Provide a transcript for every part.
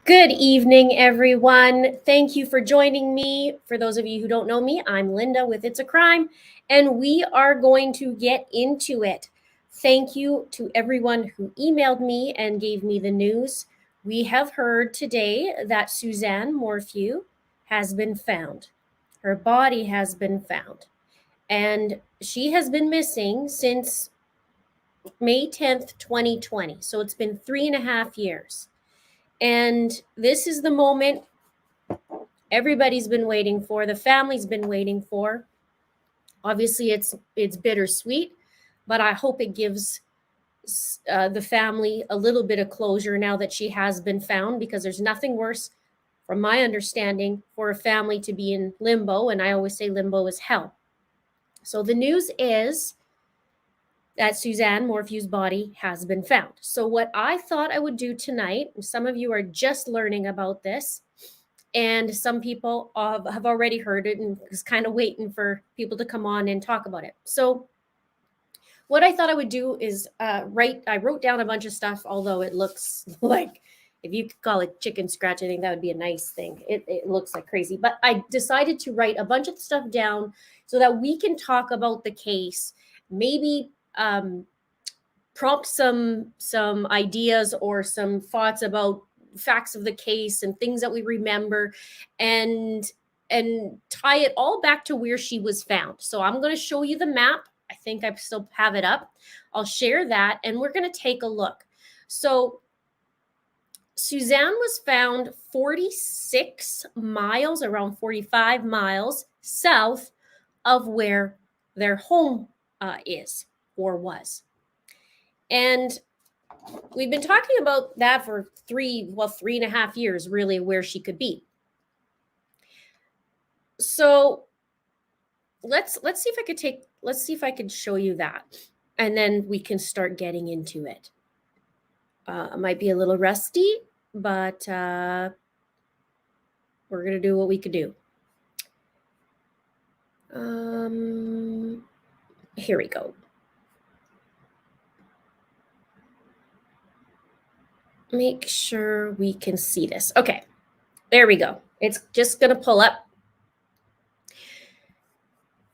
Good evening, everyone. Thank you for joining me. For those of you who don't know me, I'm Linda with It's a Crime, and we are going to get into it. Thank you to everyone who emailed me and gave me the news. We have heard today that Suzanne Morphew has been found. Her body has been found, and she has been missing since May 10th, 2020. So it's been 3.5 years. And this is the moment everybody's been waiting for, the family's been waiting for. Obviously, it's bittersweet, but I hope it gives the family a little bit of closure now that she has been found, because there's nothing worse, from my understanding, for a family to be in limbo, and I always say limbo is hell. So the news is that Suzanne Morphew's body has been found. So what I thought I would do tonight, some of you are just learning about this, and some people have already heard it and is kind of waiting for people to come on and talk about it. So what I thought I would do is I wrote down a bunch of stuff, although it looks like, if you could call it chicken scratch, I think that would be a nice thing. It looks like crazy, but I decided to write a bunch of stuff down so that we can talk about the case, maybe prompt some ideas or some thoughts about facts of the case and things that we remember, and tie it all back to where she was found. So I'm going to show you the map. I think I still have it up. I'll share that, and we're going to take a look. So Suzanne was found 46 miles, around 45 miles south of where their home is or was. And we've been talking about that for 3.5 years, really, where she could be. So let's see if I could show you that, and then we can start getting into it. It might be a little rusty, but we're gonna do what we could do. Here we go. Make sure we can see this. Okay, there we go. It's just going to pull up.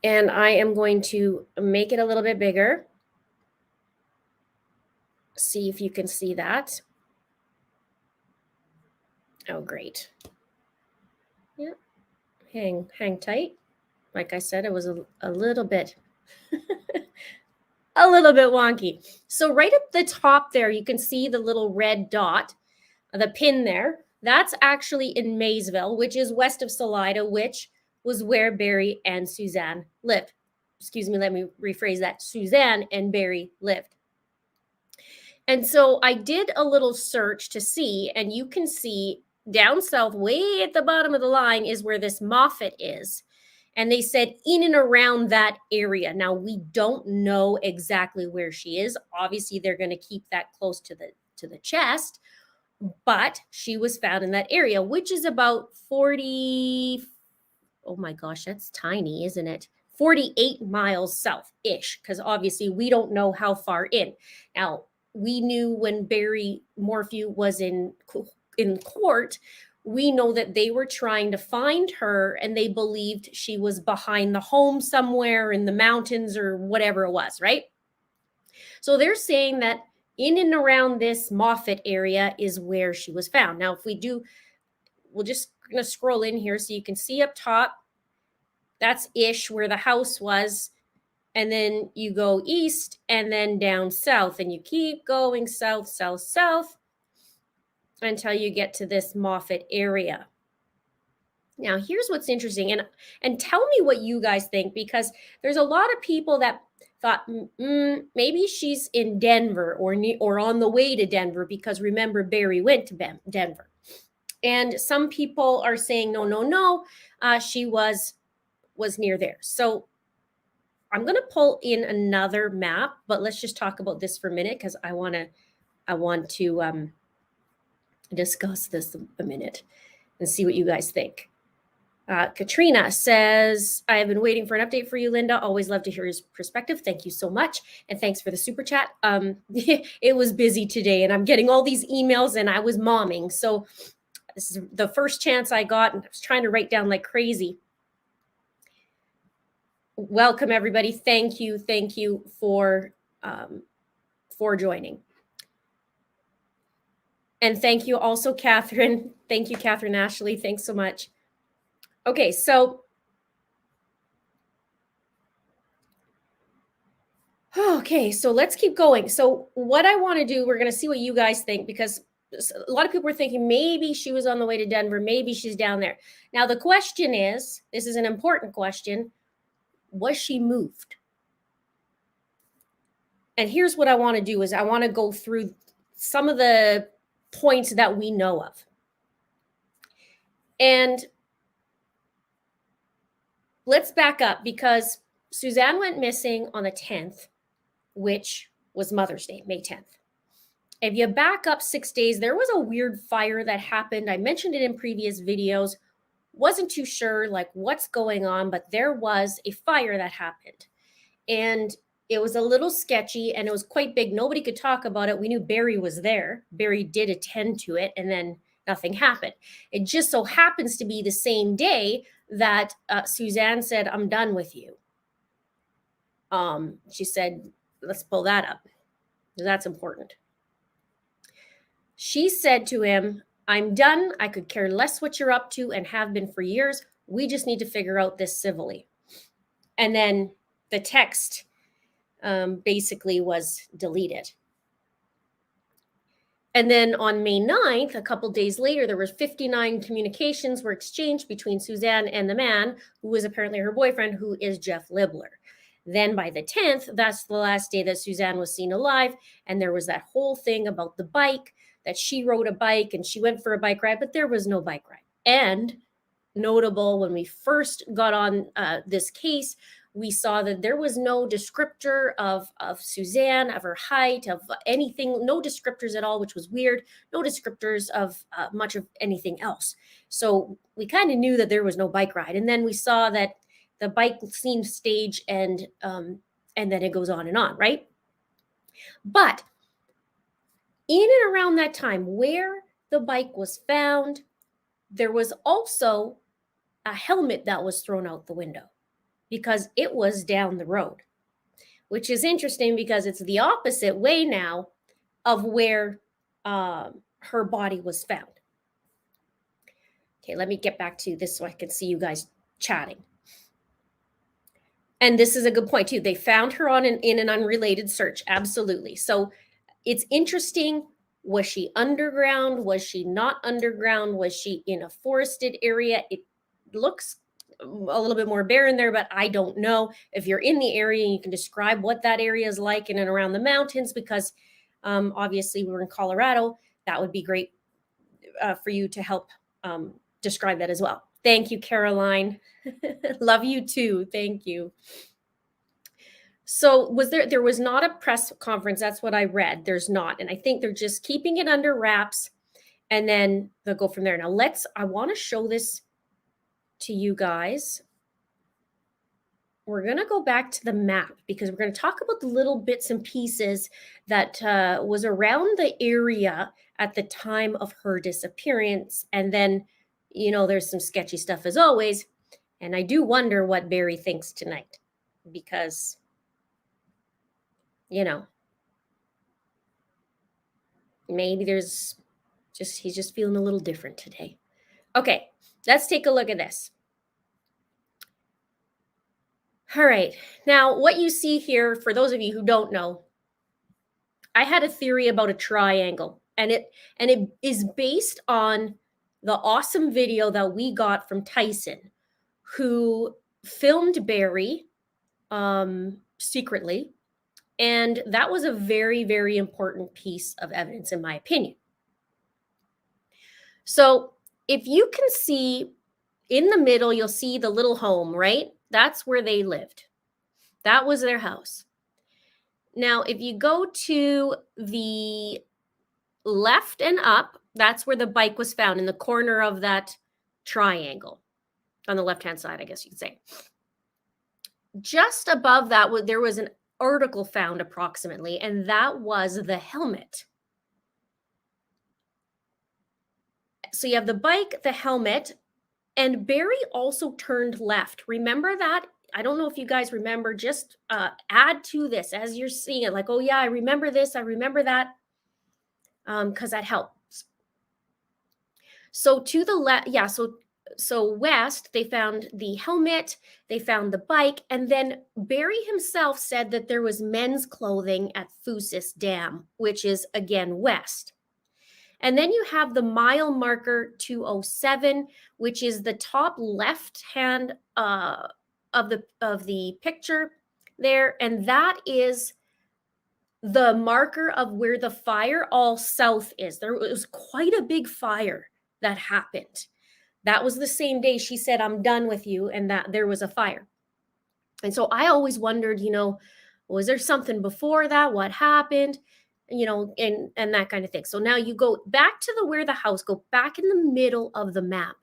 And I am going to make it a little bit bigger. See if you can see that. Oh, great. Yeah, hang tight. Like I said, it was a little bit a little bit wonky. So right at the top there, you can see the little red dot, the pin there. That's actually in Maysville, which is west of Salida, which was where Barry and Suzanne lived. Excuse me, let me rephrase that. Suzanne and Barry lived. And so I did a little search to see, and you can see down south, way at the bottom of the line, is where this Moffett is. And they said in and around that area. Now, we don't know exactly where she is. Obviously, they're going to keep that close to the chest, but she was found in that area, which is about 40, oh my gosh, that's tiny, isn't it? 48 miles south-ish, because obviously we don't know how far in. Now, we knew when Barry Morphew was in court, we know that they were trying to find her, and they believed she was behind the home somewhere in the mountains or whatever it was, right? So they're saying that in and around this Moffett area is where she was found. Now, if we do, we're just going to scroll in here so you can see up top. That's ish where the house was. And then you go east and then down south, and you keep going south, south, south, until you get to this Moffett area. Now, here's what's interesting, and tell me what you guys think, because there's a lot of people that thought maybe she's in Denver or on the way to Denver, because remember, Barry went to Denver. And some people are saying no, she was near there. So I'm going to pull in another map, but let's just talk about this for a minute, because I want to discuss this a minute and see what you guys think. Katrina says, I have been waiting for an update for you, Linda. Always love to hear your perspective. Thank you so much. And thanks for the super chat. It was busy today, and I'm getting all these emails, and I was momming. So This is the first chance I got, and I was trying to write down like crazy. Welcome, everybody. Thank you for joining. And thank you also, Catherine. Thank you, Catherine Ashley. Thanks so much. Okay, so let's keep going. So what I want to do, we're going to see what you guys think, because a lot of people were thinking maybe she was on the way to Denver, maybe she's down there. Now the question is, this is an important question, was she moved? And here's what I want to do is I want to go through some of the points that we know of. And let's back up, because Suzanne went missing on the 10th, which was Mother's Day, May 10th. If you back up 6 days, there was a weird fire that happened. I mentioned it in previous videos. Wasn't too sure like what's going on, but there was a fire that happened. And it was a little sketchy and it was quite big. Nobody could talk about it. We knew Barry was there. Barry did attend to it, and then nothing happened. It just so happens to be the same day that Suzanne said, "I'm done with you." She said, let's pull that up. That's important. She said to him, "I'm done. I could care less what you're up to and have been for years. We just need to figure out this civilly." And then the text basically was deleted. And then on May 9th, a couple days later, there were 59 communications were exchanged between Suzanne and the man who was apparently her boyfriend, who is Jeff Libler. Then by the 10th, that's the last day that Suzanne was seen alive. And there was that whole thing about the bike, that she rode a bike and she went for a bike ride, but there was no bike ride. And notable, when we first got on this case, we saw that there was no descriptor of Suzanne, of her height, of anything, no descriptors at all, which was weird. No descriptors of much of anything else. So we kind of knew that there was no bike ride. And then we saw that the bike seemed staged, and then it goes on and on, right? But in and around that time where the bike was found, there was also a helmet that was thrown out the window, because it was down the road, which is interesting because it's the opposite way now of where her body was found. Okay, let me get back to this so I can see you guys chatting. And this is a good point too. They found her in an unrelated search. Absolutely. So it's interesting. Was she underground? Was she not underground? Was she in a forested area? It looks a little bit more barren there, but I don't know. If you're in the area and you can describe what that area is like in and around the mountains, because obviously we're in Colorado, that would be great for you to help describe that as well. Thank you, Caroline. Love you too. Thank you. So there was not a press conference. That's what I read. There's not. And I think they're just keeping it under wraps, and then they'll go from there. Now I want to show this to you guys. We're going to go back to the map, because we're going to talk about the little bits and pieces that was around the area at the time of her disappearance. And then, there's some sketchy stuff as always. And I do wonder what Barry thinks tonight, because, maybe he's just feeling a little different today. Okay, let's take a look at this. All right, now what you see here, for those of you who don't know, I had a theory about a triangle, and it is based on the awesome video that we got from Tyson, who filmed Barry secretly. And that was a very, very important piece of evidence, in my opinion. So if you can see in the middle, you'll see the little home, right? That's where they lived. That was their house. Now, if you go to the left and up, that's where the bike was found, in the corner of that triangle on the left-hand side, I guess you could say. Just above that, there was an article found approximately, and that was the helmet. So you have the bike, the helmet, and Barry also turned left. Remember that? I don't know if you guys remember, just add to this as you're seeing it. Like, oh yeah, I remember this, I remember that, because that helps. So to the left, yeah, so west, they found the helmet, they found the bike, and then Barry himself said that there was men's clothing at Fusis Dam, which is again west. And then you have the mile marker 207, which is the top left hand of the picture there, and that is the marker of where the fire all south is. There was quite a big fire that happened. That was the same day she said, "I'm done with you," and that there was a fire. And so I always wondered, was there something before that? What happened? And that kind of thing. So now you go back to where the house, go back in the middle of the map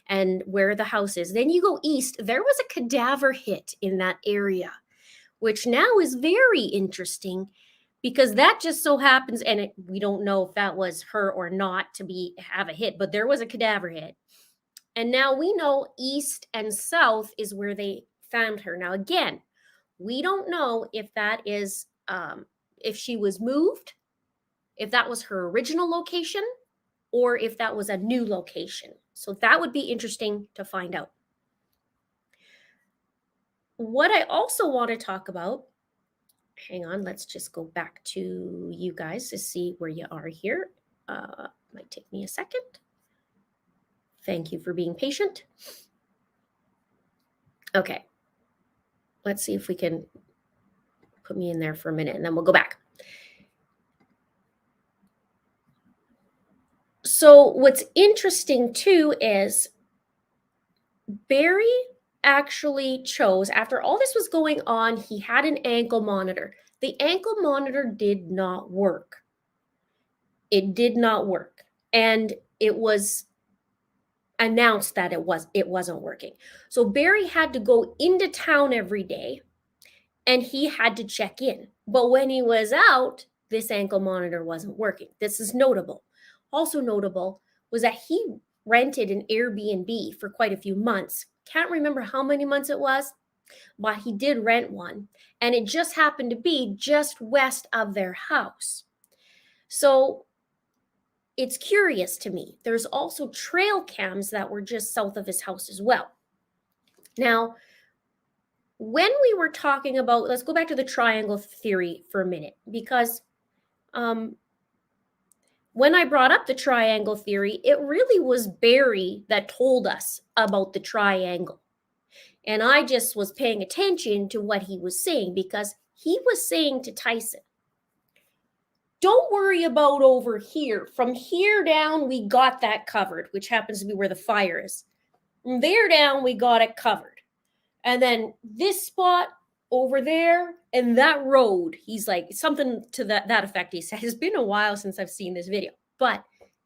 and where the house is. Then you go east. There was a cadaver hit in that area, which now is very interesting because that just so happens, and we don't know if that was her or not to have a hit, but there was a cadaver hit. And now we know east and south is where they found her. Now, again, we don't know if that is, if she was moved, if that was her original location, or if that was a new location. So that would be interesting to find out. What I also want to talk about, hang on, let's just go back to you guys to see where you are here. Might take me a second. Thank you for being patient. Okay. Let's see if we can put me in there for a minute and then we'll go back. So what's interesting too is Barry actually chose, after all this was going on, he had an ankle monitor. The ankle monitor did not work. It did not work. And it was announced that it wasn't working. So Barry had to go into town every day and he had to check in. But when he was out, this ankle monitor wasn't working. This is notable. Also notable was that he rented an Airbnb for quite a few months. Can't remember how many months it was, but he did rent one. And it just happened to be just west of their house. So it's curious to me. There's also trail cams that were just south of his house as well. Now, when we were talking about, let's go back to the triangle theory for a minute, because when I brought up the triangle theory, it really was Barry that told us about the triangle. And I just was paying attention to what he was saying because he was saying to Tyson, don't worry about over here. From here down, we got that covered, which happens to be where the fire is. From there down, we got it covered. And then this spot over there and that road, he's like, something to that effect. He said, it's been a while since I've seen this video, but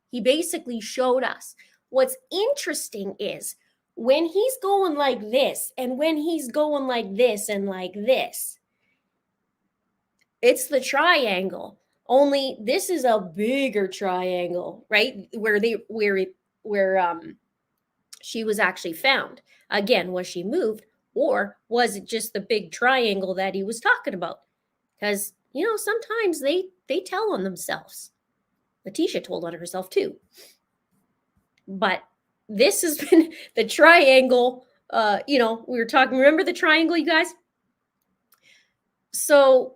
he basically showed us. What's interesting is when he's going like this and when he's going like this and like this, it's the triangle. Only this is a bigger triangle, right? Where she was actually found. Again, was she moved or was it just the big triangle that he was talking about? Because, sometimes they tell on themselves. Letitia told on herself too. But this has been the triangle. We were talking, remember the triangle, you guys? So,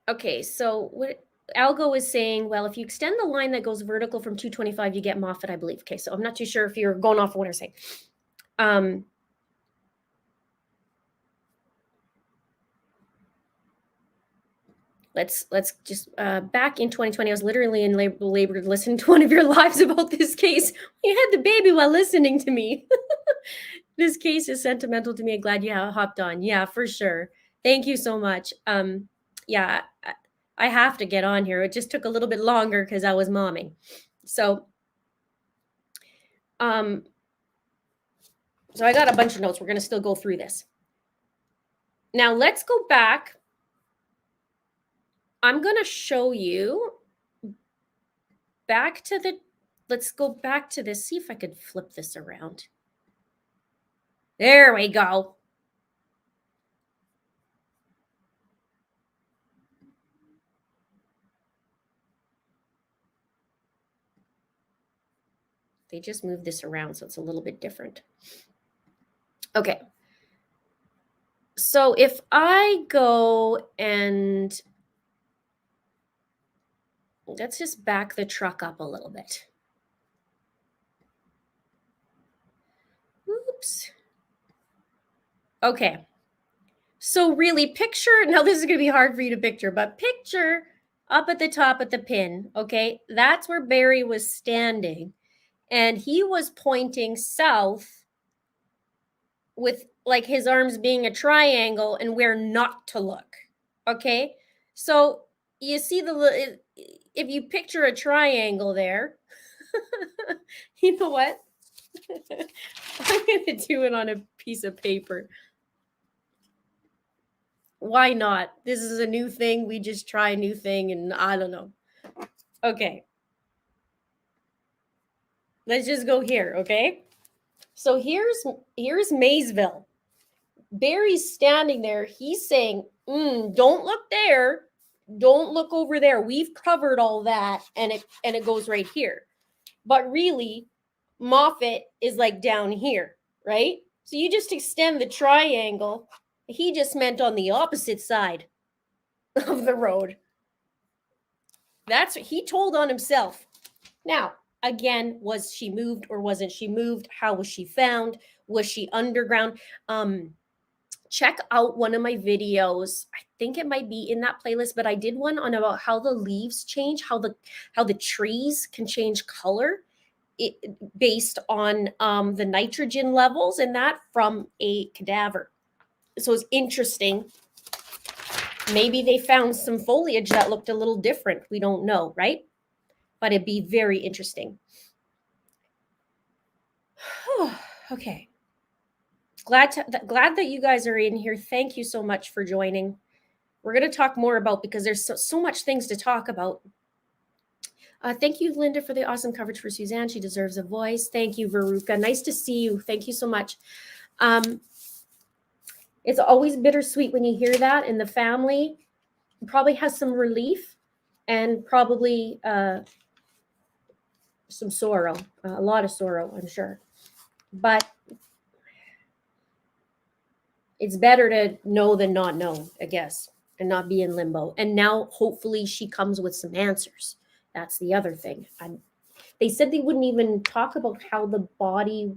okay, so what Algo is saying, well, if you extend the line that goes vertical from 225, you get Moffat, I believe. Okay, so I'm not too sure if you're going off of what I'm saying. Let's just back in 2020, I was literally in labor listening to one of your lives about this case. You had the baby while listening to me. This case is sentimental to me. I'm glad you hopped on. Yeah, for sure. Thank you so much. Yeah, I have to get on here. It just took a little bit longer because I was momming. So I got a bunch of notes. We're going to still go through this. Now let's go back. I'm going to show you let's go back to this. See if I could flip this around. There we go. They just moved this around, so it's a little bit different. Okay. So if I go and let's just back the truck up a little bit. Oops. Okay. So really picture, now this is going to be hard for you to picture, but picture up at the top of the pin, okay? That's where Barry was standing, and he was pointing south with like his arms being a triangle and where not to look, okay? So you see if you picture a triangle there, you know what? I'm going to do it on a piece of paper. Why not? This is a new thing. We just try a new thing, and I don't know. Okay. Let's just go here, okay? So here's Maysville. Barry's standing there. He's saying, don't look there. Don't look over there. We've covered all that, and it goes right here. But really, Moffett is like down here, right? So you just extend the triangle. He just meant on the opposite side of the road. That's what he told on himself. Now, again, was she moved or wasn't she moved? How was she found? Was she underground? Check out one of my videos. I think it might be in that playlist, but I did one on about how the leaves change, how the trees can change color based on the nitrogen levels and that from a cadaver. So it's interesting. Maybe they found some foliage that looked a little different. We don't know, right? But it'd be very interesting. Okay. Glad that you guys are in here. Thank you so much for joining. We're going to talk more about, because there's so much things to talk about. Thank you, Linda, for the awesome coverage for Suzanne. She deserves a voice. Thank you, Veruca. Nice to see you. Thank you so much. It's always bittersweet when you hear that, and the family probably has some relief and probably some sorrow, a lot of sorrow, I'm sure. But it's better to know than not know, I guess, and not be in limbo. And now hopefully she comes with some answers. That's the other thing. They said they wouldn't even talk about how the body,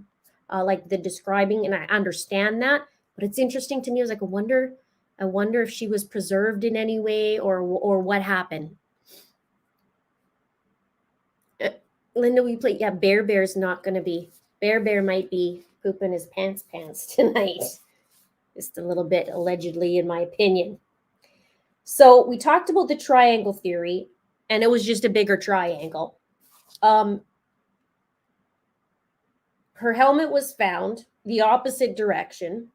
like the describing, and I understand that, but it's interesting to me. I was like, I wonder if she was preserved in any way or what happened. Linda, we play. Yeah, Bear's not going to be. Bear might be pooping his pants tonight. Just a little bit, allegedly, in my opinion. So we talked about the triangle theory, and it was just a bigger triangle. Her helmet was found the opposite direction.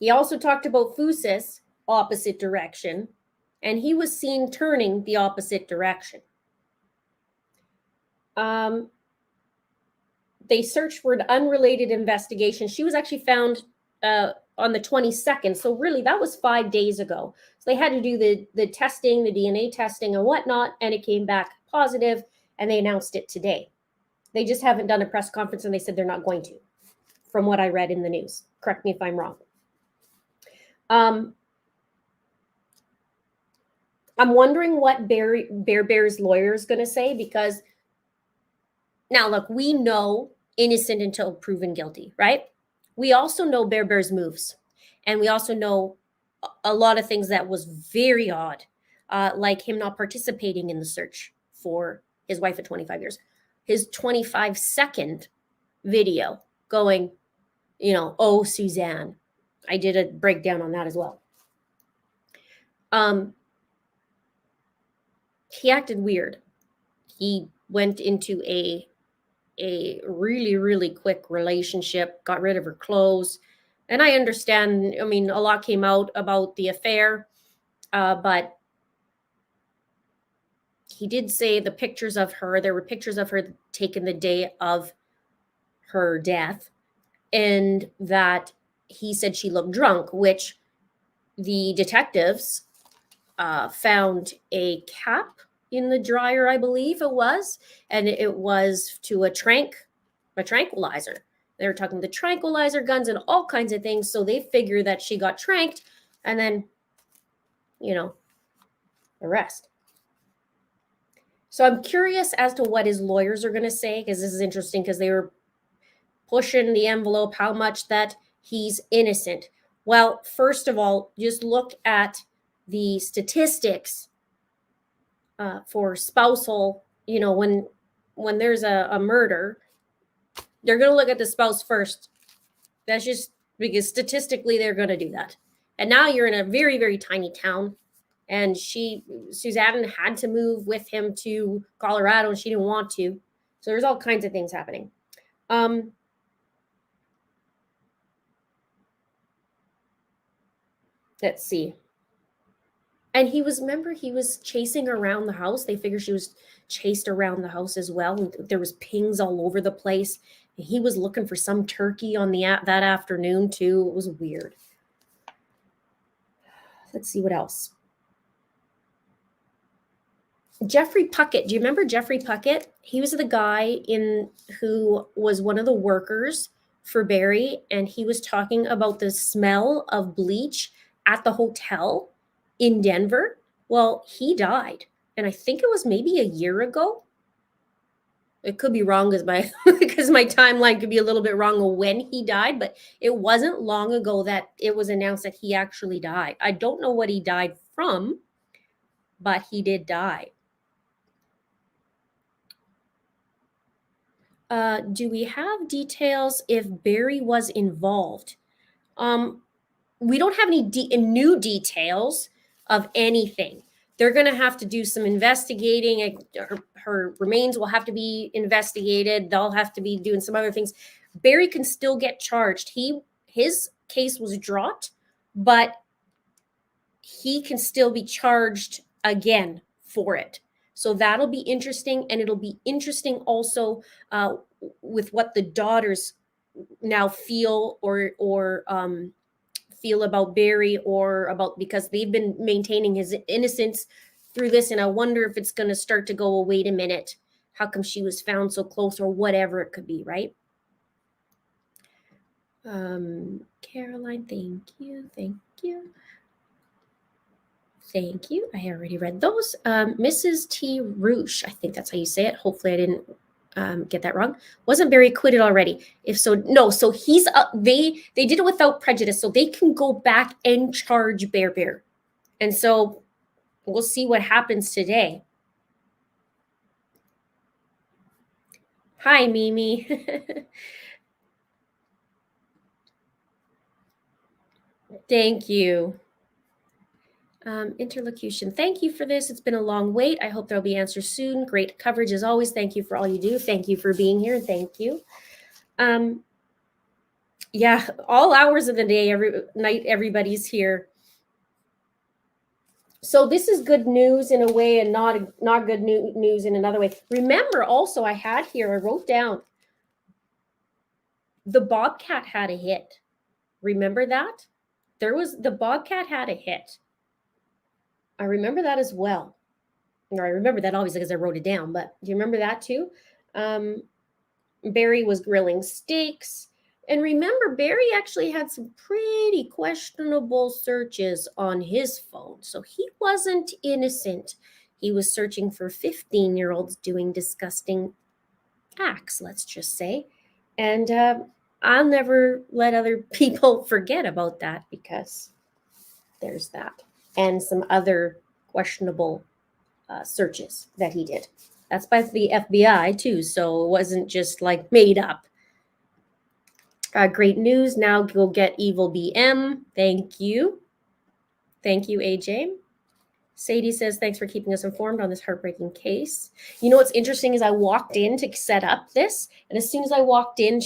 He also talked about Fusis, opposite direction, and he was seen turning the opposite direction. They searched for an unrelated investigation. She was actually found on the 22nd. So really, that was 5 days ago. So they had to do the testing, the DNA testing and whatnot, and it came back positive, and they announced it today. They just haven't done a press conference, and they said they're not going to, from what I read in the news. Correct me if I'm wrong. I'm wondering what Bear's lawyer is going to say, because now, look, we know innocent until proven guilty, right? We also know Bear's moves, and we also know a lot of things that was very odd, like him not participating in the search for his wife of 25 years. His 25-second video going, oh, Suzanne. I did a breakdown on that as well. He acted weird. He went into a really, really quick relationship, got rid of her clothes. And I understand, a lot came out about the affair, but he did say the pictures of her, there were pictures of her taken the day of her death, and that he said she looked drunk, which the detectives found a cap in the dryer, I believe it was, and it was to a tranquilizer. They were talking the tranquilizer guns and all kinds of things, so they figure that she got tranked, and then, arrest. So I'm curious as to what his lawyers are going to say, because this is interesting, because they were pushing the envelope how much that he's innocent. Well, first of all, just look at the statistics for spousal. When there's a murder, they're going to look at the spouse first. That's just because statistically they're going to do that. And now you're in a very, very tiny town, and Suzanne had to move with him to Colorado, and she didn't want to. So there's all kinds of things happening. Let's see. And he was chasing around the house. They figured she was chased around the house as well. And there was pings all over the place. And he was looking for some turkey on that afternoon too. It was weird. Let's see what else. Jeffrey Puckett. Do you remember Jeffrey Puckett? He was the guy who was one of the workers for Barry, and he was talking about the smell of bleach at the hotel in Denver. Well, he died, and I think it was maybe a year ago. It could be wrong because my timeline could be a little bit wrong on when he died, but it wasn't long ago that it was announced that he actually died. I don't know what he died from, but he did die. Do we have details if Barry was involved? We don't have any new details of anything. They're going to have to do some investigating. Her remains will have to be investigated. They'll have to be doing some other things. Barry can still get charged. His case was dropped, but he can still be charged again for it. So that'll be interesting, and it'll be interesting also with what the daughters now feel or feel about Barry, or about, because they've been maintaining his innocence through this, and I wonder if it's going to start to go, well, wait a minute, how come she was found so close, or whatever it could be, right? Caroline, thank you. Thank you. I already read those. Mrs. T. Roosh, I think that's how you say it. Hopefully I didn't get that wrong. Wasn't Barry acquitted already? If so, no. So he's they did it without prejudice, so they can go back and charge Bear. And so we'll see what happens today. Hi, Mimi. Thank you. Interlocution. Thank you for this. It's been a long wait. I hope there'll be answers soon. Great coverage as always. Thank you for all you do. Thank you for being here. Thank you. Yeah, all hours of the day, every night, everybody's here. So this is good news in a way, and not good news in another way. Remember also, I wrote down, the Bobcat had a hit. Remember that? The Bobcat had a hit. I remember that as well. Or I remember that obviously because I wrote it down, but do you remember that too? Barry was grilling steaks. And remember, Barry actually had some pretty questionable searches on his phone. So he wasn't innocent. He was searching for 15-year-olds doing disgusting acts, let's just say. And I'll never let other people forget about that, because there's that. And some other questionable searches that he did. That's by the FBI too, so it wasn't just like made up. Great news. Now go get Evil BM. Thank you. Thank you, AJ. Sadie says, thanks for keeping us informed on this heartbreaking case. You know what's interesting is I walked in to set up this, and as soon as I walked in,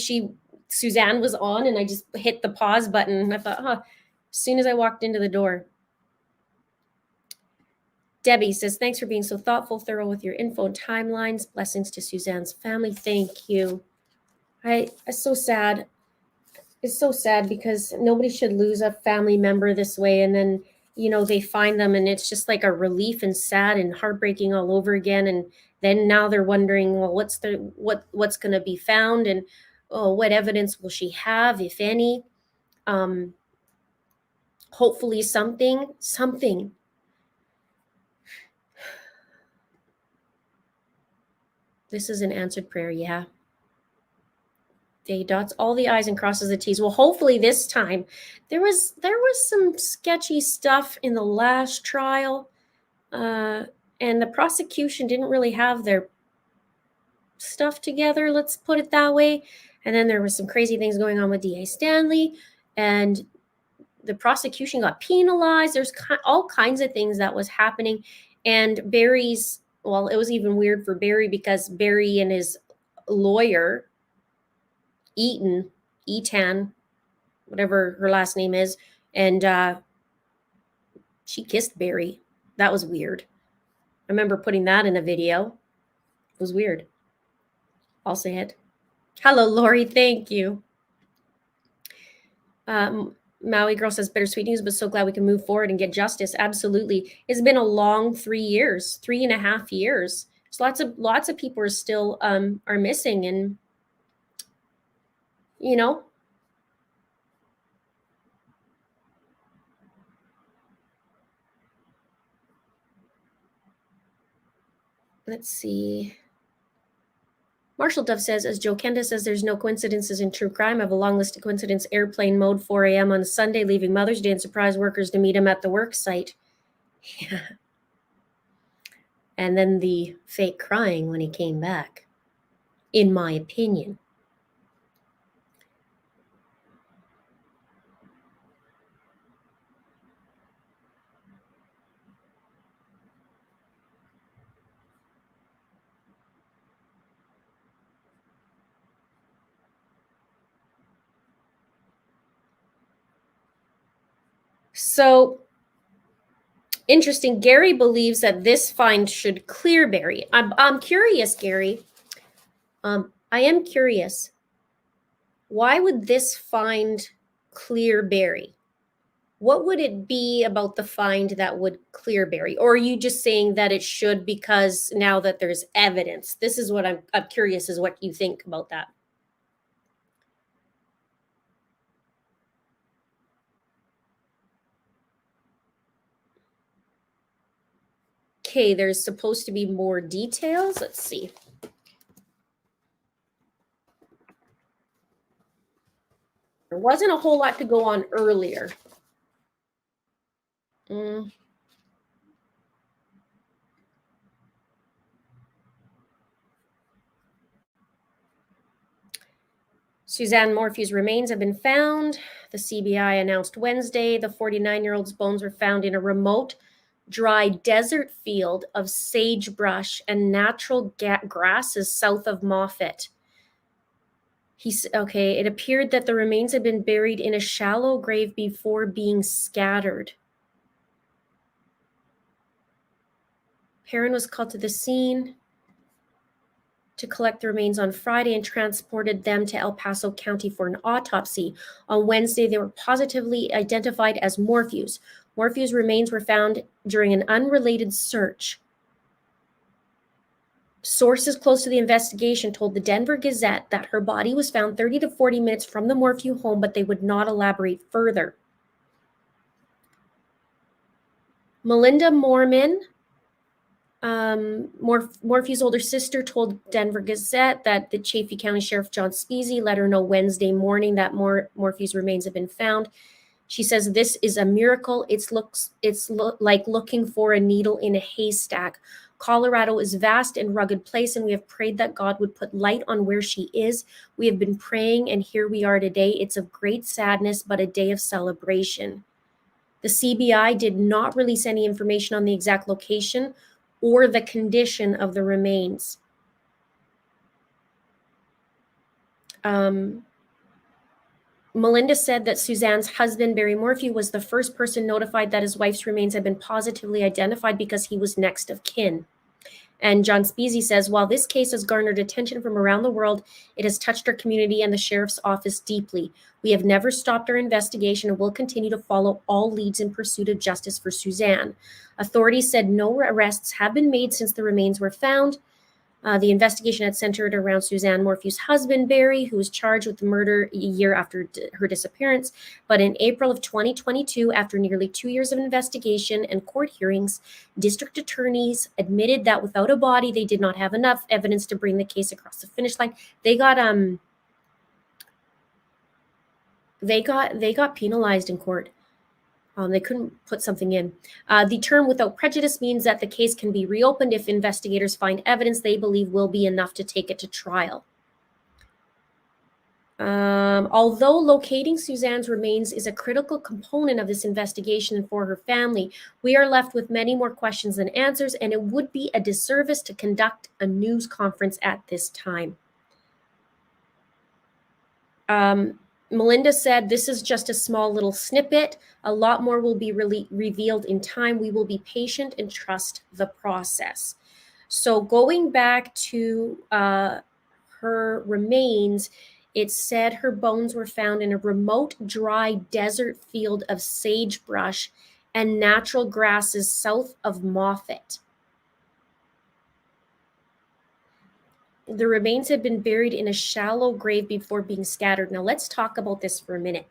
Suzanne was on, and I just hit the pause button. And I thought, as soon as I walked into the door. Debbie says, thanks for being so thoughtful, thorough with your info and timelines. Blessings to Suzanne's family. Thank you. It's so sad. It's so sad because nobody should lose a family member this way. And then, they find them and it's just like a relief and sad and heartbreaking all over again. And then now they're wondering, well, what's going to be found, and what evidence will she have, if any? Hopefully something. This is an answered prayer. Yeah. They dots all the I's and crosses the T's. Well, hopefully this time. There was some sketchy stuff in the last trial, and the prosecution didn't really have their stuff together, let's put it that way. And then there was some crazy things going on with DA Stanley, and the prosecution got penalized. There's all kinds of things that was happening. And Barry's, well, it was even weird for Barry because Barry and his lawyer, Etan, whatever her last name is, and she kissed Barry. That was weird. I remember putting that in a video. It was weird. I'll say it. Hello, Lori. Thank you. Maui Girl says, bittersweet news, but so glad we can move forward and get justice. Absolutely. It's been a long 3.5 years. So lots of people are still are missing, and let's see. Marshall Dove says, as Joe Kenda says, there's no coincidences in true crime. I have a long list of coincidence. Airplane mode, 4 a.m. on Sunday, leaving Mother's Day and surprise workers to meet him at the work site. Yeah. And then the fake crying when he came back, in my opinion. So interesting. Gary believes that this find should clear Barry. I'm curious, Gary. I am curious. Why would this find clear Barry? What would it be about the find that would clear Barry? Or are you just saying that it should because now that there's evidence? This is what I'm curious is what you think about that. Okay, there's supposed to be more details. Let's see. There wasn't a whole lot to go on earlier. Suzanne Morphew's remains have been found. The CBI announced Wednesday the 49-year-old's bones were found in a remote, dry desert field of sagebrush and natural grasses south of Moffat. It appeared that the remains had been buried in a shallow grave before being scattered. Perrin was called to the scene to collect the remains on Friday and transported them to El Paso County for an autopsy. On Wednesday, they were positively identified as Morphew's. Morphew's remains were found during an unrelated search. Sources close to the investigation told the Denver Gazette that her body was found 30 to 40 minutes from the Morphew home, but they would not elaborate further. Melinda Mormon, Morphew's older sister, told Denver Gazette that the Chaffee County Sheriff John Speasy let her know Wednesday morning that Morphew's remains have been found. She says, this is a miracle. It's like looking for a needle in a haystack. Colorado is a vast and rugged place, and we have prayed that God would put light on where she is. We have been praying, and here we are today. It's of great sadness, but a day of celebration. The CBI did not release any information on the exact location or the condition of the remains. Melinda said that Suzanne's husband, Barry Morphew, was the first person notified that his wife's remains had been positively identified because he was next of kin. And John Speasy says, while this case has garnered attention from around the world, it has touched our community and the sheriff's office deeply. We have never stopped our investigation and will continue to follow all leads in pursuit of justice for Suzanne. Authorities said no arrests have been made since the remains were found. The investigation had centered around Suzanne Morphew's husband, Barry, who was charged with the murder a year after her disappearance. But in April of 2022, after nearly 2 years of investigation and court hearings, district attorneys admitted that without a body, they did not have enough evidence to bring the case across the finish line. They got penalized in court. They couldn't put something in. The term without prejudice means that the case can be reopened if investigators find evidence they believe will be enough to take it to trial. Although locating Suzanne's remains is a critical component of this investigation and for her family, we are left with many more questions than answers, and it would be a disservice to conduct a news conference at this time. Melinda said, this is just a small little snippet. A lot more will be revealed in time. We will be patient and trust the process. So going back to her remains, it said her bones were found in a remote, dry desert field of sagebrush and natural grasses south of Moffat. The remains had been buried in a shallow grave before being scattered. Now let's talk about this for a minute.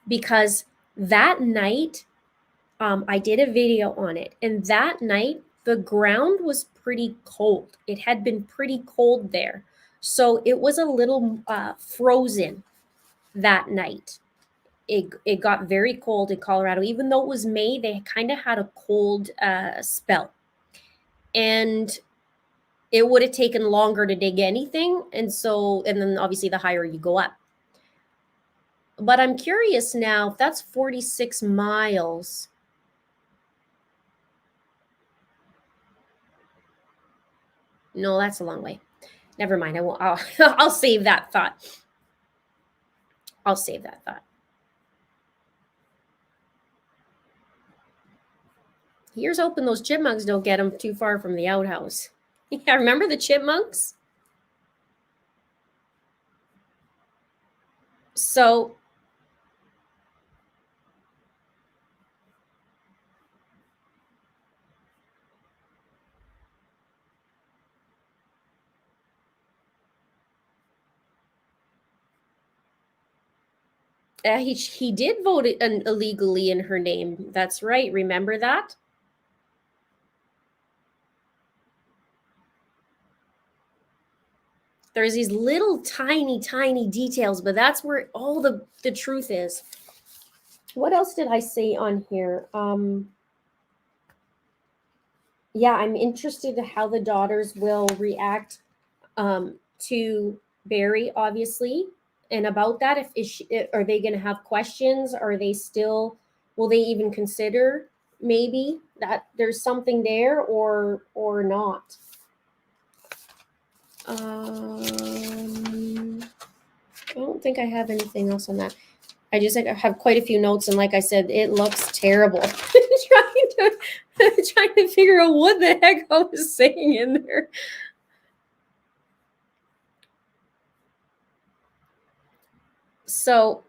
Because that night, I did a video on it, and that night, the ground was pretty cold. It had been pretty cold there. So it was a little frozen that night. It got very cold in Colorado. Even though it was May, they kind of had a cold spell. And it would have taken longer to dig anything. And then obviously the higher you go up. But I'm curious now, if that's 46 miles. No, that's a long way. Never mind. I'll save that thought. I'll save that thought. Here's hoping those chipmunks don't get them too far from the outhouse. Yeah, remember the chipmunks? So he did vote illegally in her name. That's right. Remember that? There's these little tiny details, but that's where all the truth is. What else did I say on here? Yeah, I'm interested in how the daughters will react to Barry, obviously. And about that, are they going to have questions? Are they still, will they even consider maybe that there's something there or not? I don't think I have anything else on that. I have quite a few notes, and like I said, it looks terrible. trying to figure out what the heck I was saying in there. So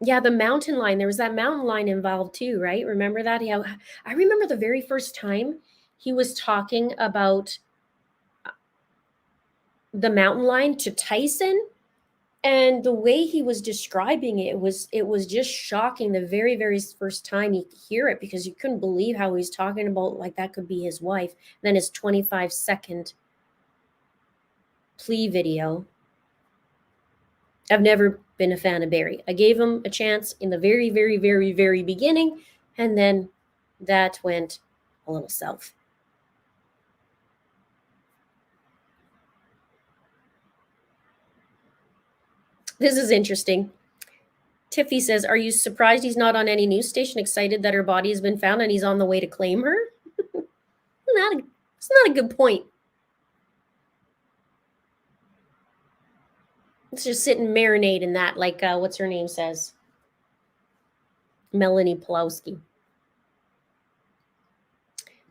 yeah, the mountain lion. There was that mountain lion involved too, right? Remember that? Yeah, I remember the very first time he was talking about the mountain lion to Tyson, and the way he was describing it was just shocking. The very first time you hear it, because you couldn't believe how he's talking about like that could be his wife. Then his 25-second plea video. I've never been a fan of Barry. I gave him a chance in the very beginning, and then that went a little south. This is interesting. Tiffy says, are you surprised he's not on any news station, excited that her body has been found and he's on the way to claim her? It's not a good point. Let's just sit and marinate in that, like what's her name says? Melanie Pulowski.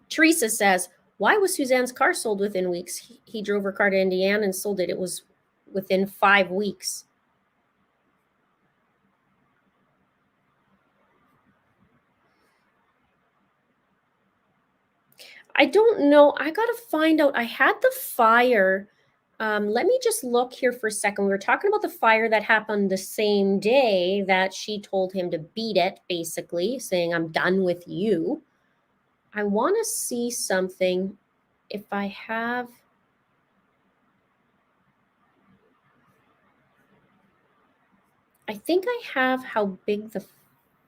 Teresa says, why was Suzanne's car sold within weeks? He drove her car to Indiana and sold it. It was within 5 weeks. I don't know. I got to find out. I had the fire. Let me just look here for a second. We were talking about the fire that happened the same day that she told him to beat it, basically, saying, I'm done with you. I want to see something. If I have... I think I have how big the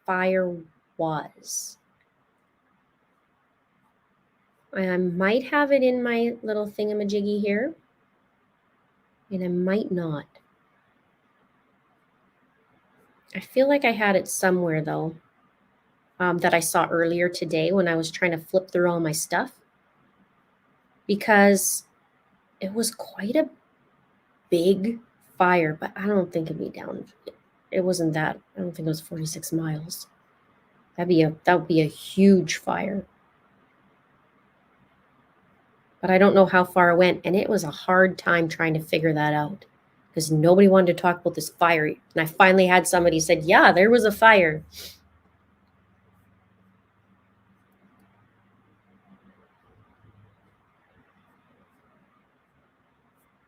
fire was. I might have it in my little thingamajiggy here, and I might not. I feel like I had it somewhere, though, that I saw earlier today when I was trying to flip through all my stuff, because it was quite a big fire, but I don't think it'd be down. It wasn't that. I don't think it was 46 miles. That would be a huge fire. But I don't know how far it went, and it was a hard time trying to figure that out because nobody wanted to talk about this fire. And I finally had somebody said, yeah, there was a fire.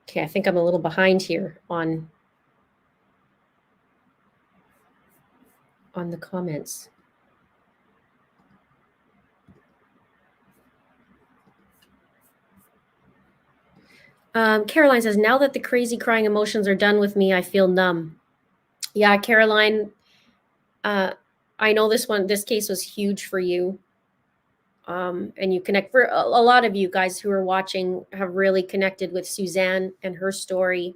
Okay, I think I'm a little behind here on the comments. Caroline says, now that the crazy crying emotions are done with me, I feel numb. Yeah, Caroline, I know this case was huge for you. And you connect, for a lot of you guys who are watching have really connected with Suzanne and her story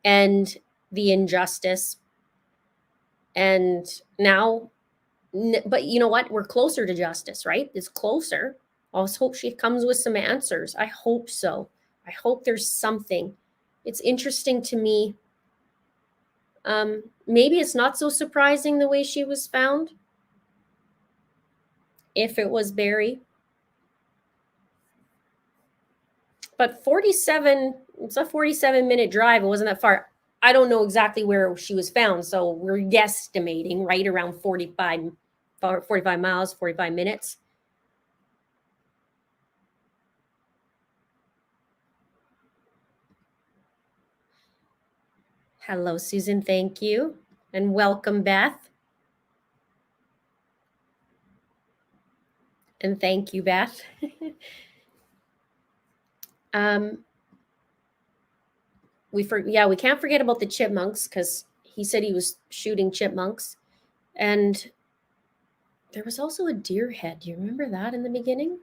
and the injustice. And now, but you know what? We're closer to justice, right? It's closer. I also hope she comes with some answers. I hope so. I hope there's something. It's interesting to me. Maybe it's not so surprising the way she was found. If it was Barry. But 47, it's a 47-minute drive. It wasn't that far. I don't know exactly where she was found, so we're guesstimating right around 45 miles, 45 minutes. Hello, Susan. Thank you. And welcome, Beth. And thank you, Beth. We can't forget about the chipmunks, because he said he was shooting chipmunks. And there was also a deer head. Do you remember that in the beginning?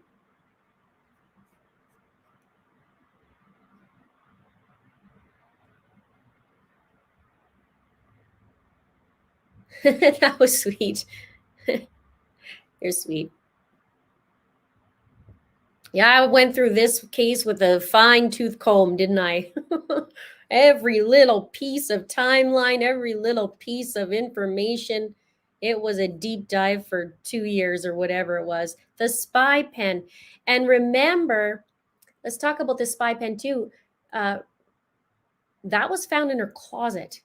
That was sweet. You're sweet. Yeah, I went through this case with a fine-tooth comb, didn't I? Every little piece of timeline, every little piece of information. It was a deep dive for 2 years or whatever it was. The spy pen. And remember, let's talk about the spy pen too. That was found in her closet.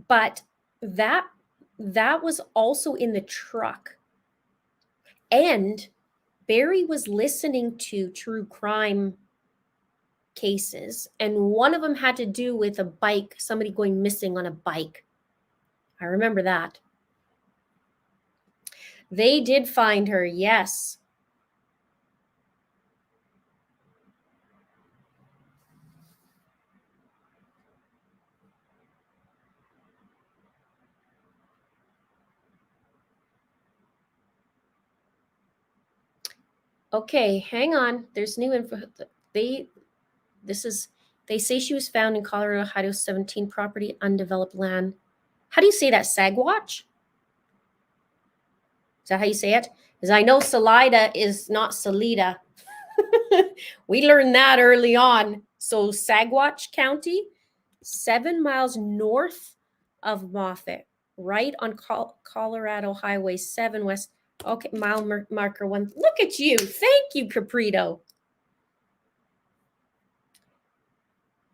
But that was also in the truck. And Barry was listening to true crime cases, and one of them had to do with a bike, somebody going missing on a bike. I remember that. They did find her, yes. Okay, hang on. There's new info. They say she was found in Colorado Highway 17 property, undeveloped land. How do you say that? Sagwatch? Is that how you say it? Because I know Salida is not Salida. We learned that early on. So Sagwatch County, 7 miles north of Moffat, right on Colorado Highway 7 West. Okay, mile marker 1. Look at you. Thank you, Caprito.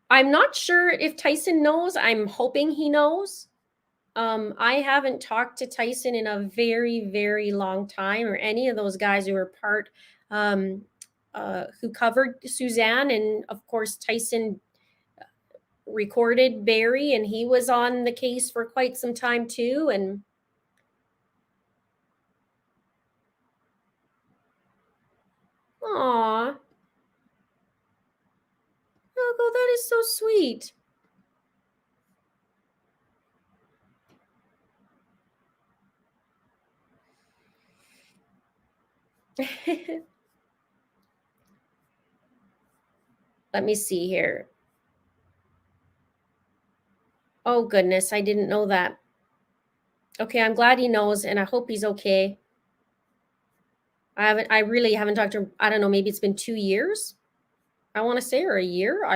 I'm not sure if Tyson knows. I'm hoping he knows. I haven't talked to Tyson in a very, very long time, or any of those guys who were part, who covered Suzanne. And of course, Tyson recorded Barry, and he was on the case for quite some time too. And aw, oh, that is so sweet. Let me see here. Oh goodness, I didn't know that. Okay, I'm glad he knows, and I hope he's okay. I really haven't talked to him. I don't know, maybe it's been 2 years, I want to say, or a year.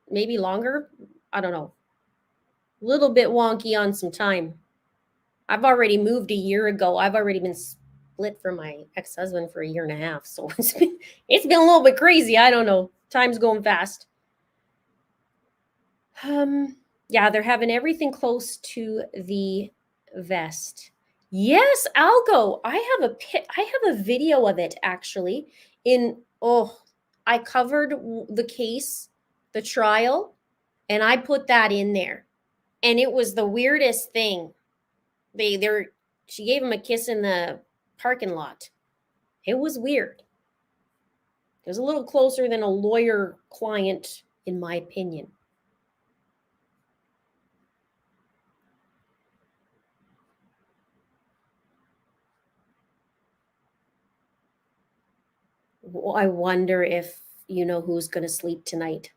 Maybe longer. I don't know. A little bit wonky on some time. I've already moved a year ago. I've already been split from my ex-husband for a year and a half. So it's been a little bit crazy. I don't know. Time's going fast. Yeah, they're having everything close to the vest. Yes, Algo. I have a video of it actually. I covered the case, the trial, and I put that in there. And it was the weirdest thing. She gave him a kiss in the parking lot. It was weird. It was a little closer than a lawyer client, in my opinion. I wonder if you know who's going to sleep tonight.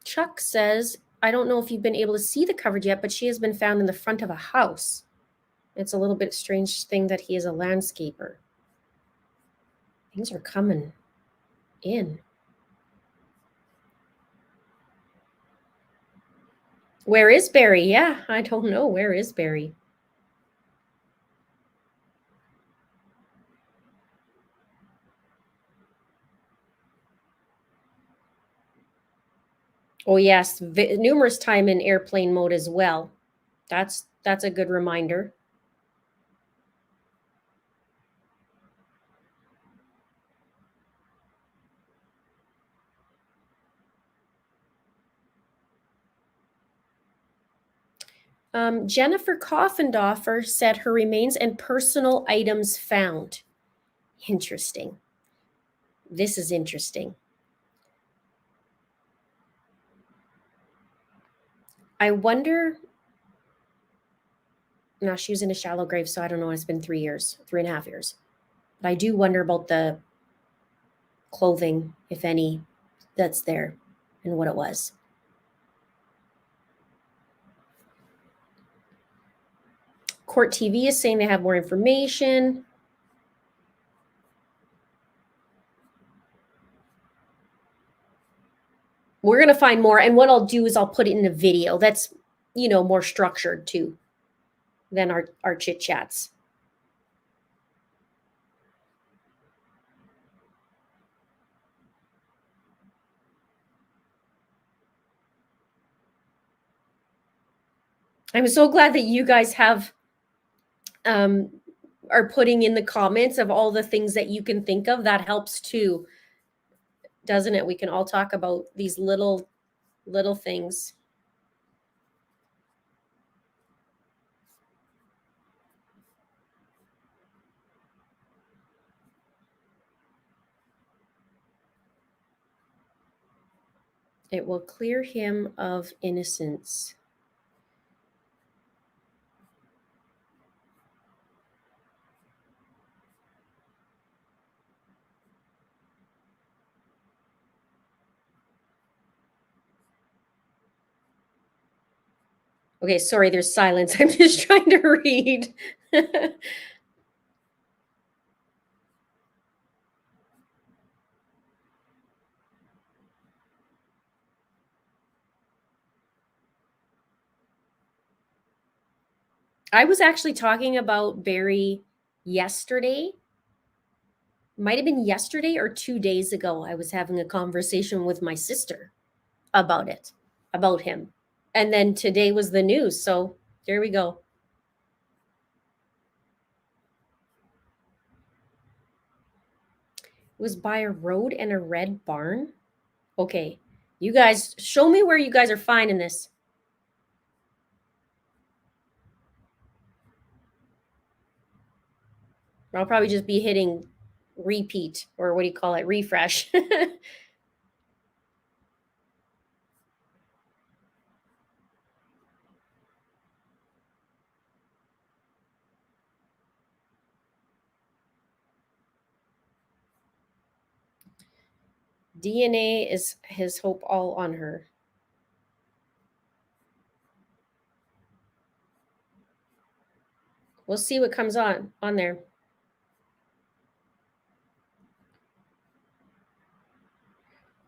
Chuck says, I don't know if you've been able to see the coverage yet, but she has been found in the front of a house. It's a little bit strange thing that he is a landscaper. Things are coming in. Where is Barry? Yeah, I don't know. Where is Barry? Oh yes, numerous time in airplane mode as well. That's a good reminder. Jennifer Coffendoffer said her remains and personal items found. Interesting. This is interesting. I wonder. Now, she was in a shallow grave, so I don't know. It's been 3.5 years. But I do wonder about the clothing, if any, that's there and what it was. Court TV is saying they have more information. We're going to find more. And what I'll do is I'll put it in a video that's, more structured too than our chit chats. I'm so glad that you guys have are putting in the comments of all the things that you can think of. That helps too, doesn't it? We can all talk about these little things. It will clear him of innocence. Okay, sorry, there's silence. I'm just trying to read. I was actually talking about Barry yesterday. Might have been yesterday or 2 days ago. I was having a conversation with my sister about it, about him. And then today was the news. So there we go. It was by a road and a red barn. Okay. You guys, show me where you guys are finding this. I'll probably just be hitting repeat, or what do you call it? Refresh. DNA is his hope all on her. We'll see what comes on there.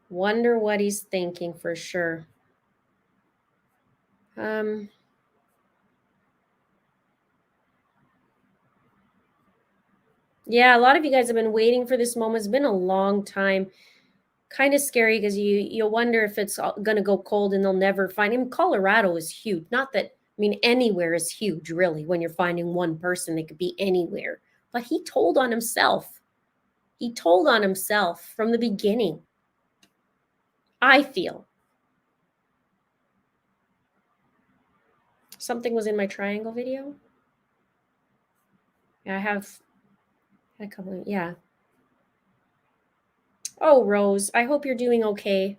Wonder what he's thinking for sure. Yeah, a lot of you guys have been waiting for this moment. It's been a long time. Kind of scary because you wonder if it's going to go cold and they'll never find him. Colorado is huge. Not that, I mean, anywhere is huge, really, when you're finding one person. They could be anywhere. But he told on himself. He told on himself from the beginning. I feel. Something was in my triangle video. I have a couple of, yeah. Oh, Rose, I hope you're doing okay.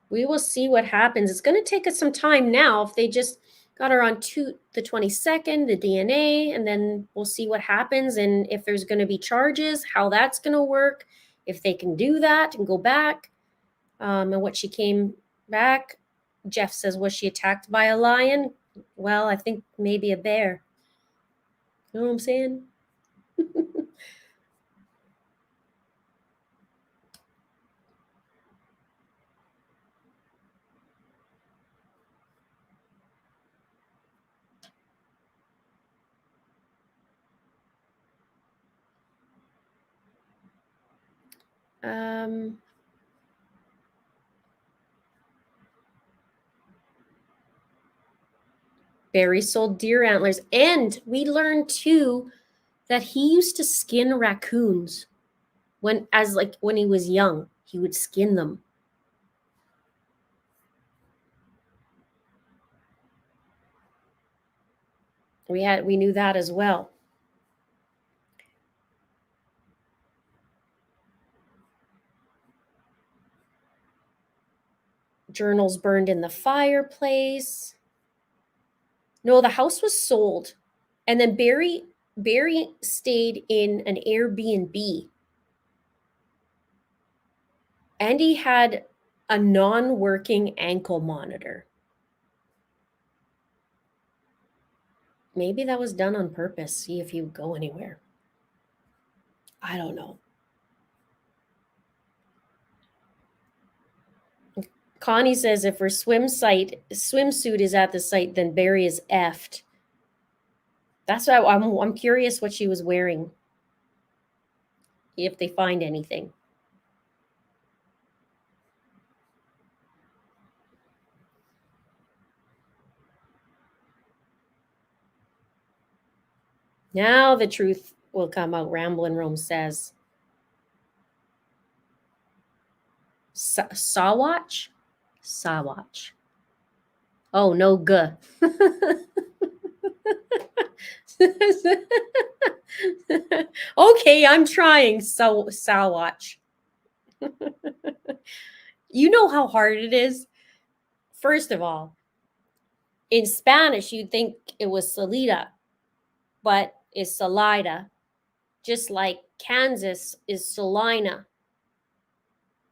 We will see what happens. It's going to take us some time now. If they just got her on the 22nd, the DNA, and then we'll see what happens. And if there's going to be charges, how that's going to work, if they can do that and go back, and what she came back. Jeff says, was she attacked by a lion? Well, I think maybe a bear. You know what I'm saying? Barry sold deer antlers. And we learned too that he used to skin raccoons when he was young. He would skin them. We knew that as well. Journals burned in the fireplace. No, the house was sold. And then Barry stayed in an Airbnb. And he had a non-working ankle monitor. Maybe that was done on purpose. See if he would go anywhere. I don't know. Connie says if her swimsuit is at the site, then Barry is effed. That's why I'm curious what she was wearing. If they find anything. Now the truth will come out, Ramblin' Rome says. Sawatch? Sawatch. Oh, no guh. Okay, I'm trying. Sawatch. You know how hard it is? First of all, In Spanish, you'd think it was Salida, but it's Salida, just like Kansas is Salina.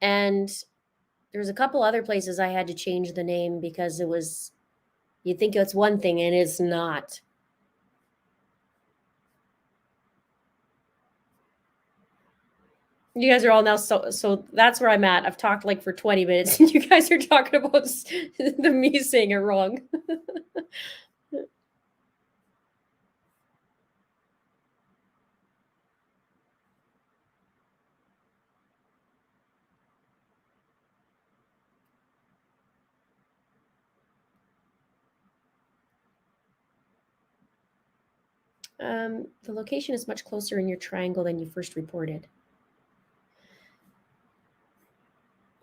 And there's a couple other places I had to change the name because it was, you'd think it's one thing and it's not. You guys are all now so that's where I'm at. I've talked like for 20 minutes and you guys are talking about the me saying it wrong. The location is much closer in your triangle than you first reported.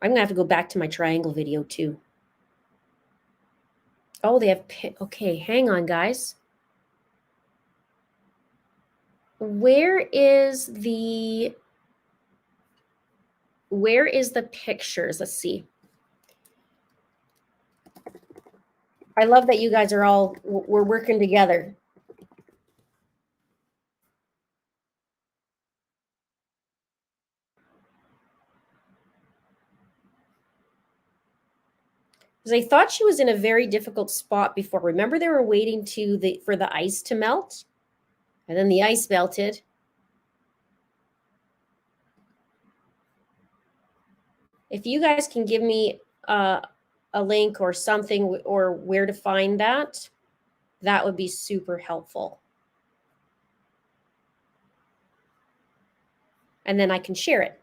I'm gonna have to go back to my triangle video too. Oh, they have, okay, hang on guys. Where is the pictures? Let's see. I love that you guys are all, we're working together. Because I thought she was in a very difficult spot before. Remember, they were waiting for the ice to melt, and then the ice melted. If you guys can give me a link or something or where to find that, that would be super helpful. And then I can share it.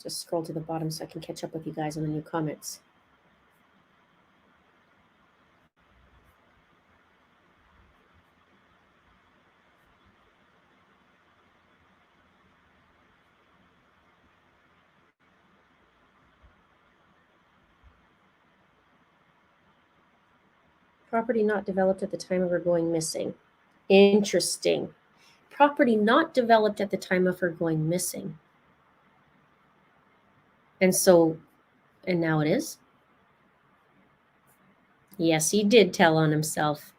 Just scroll to the bottom so I can catch up with you guys on the new comments. Property not developed at the time of her going missing. Interesting. Property not developed at the time of her going missing. And now it is? Yes, he did tell on himself.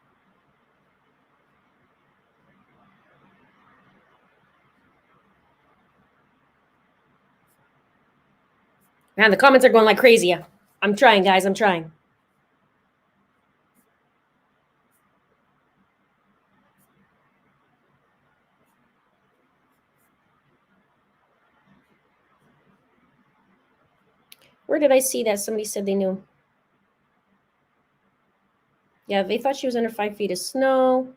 Man, the comments are going like crazy. I'm trying, guys. I'm trying. Where did I see that? Somebody said they knew. Yeah, they thought she was under 5 feet of snow.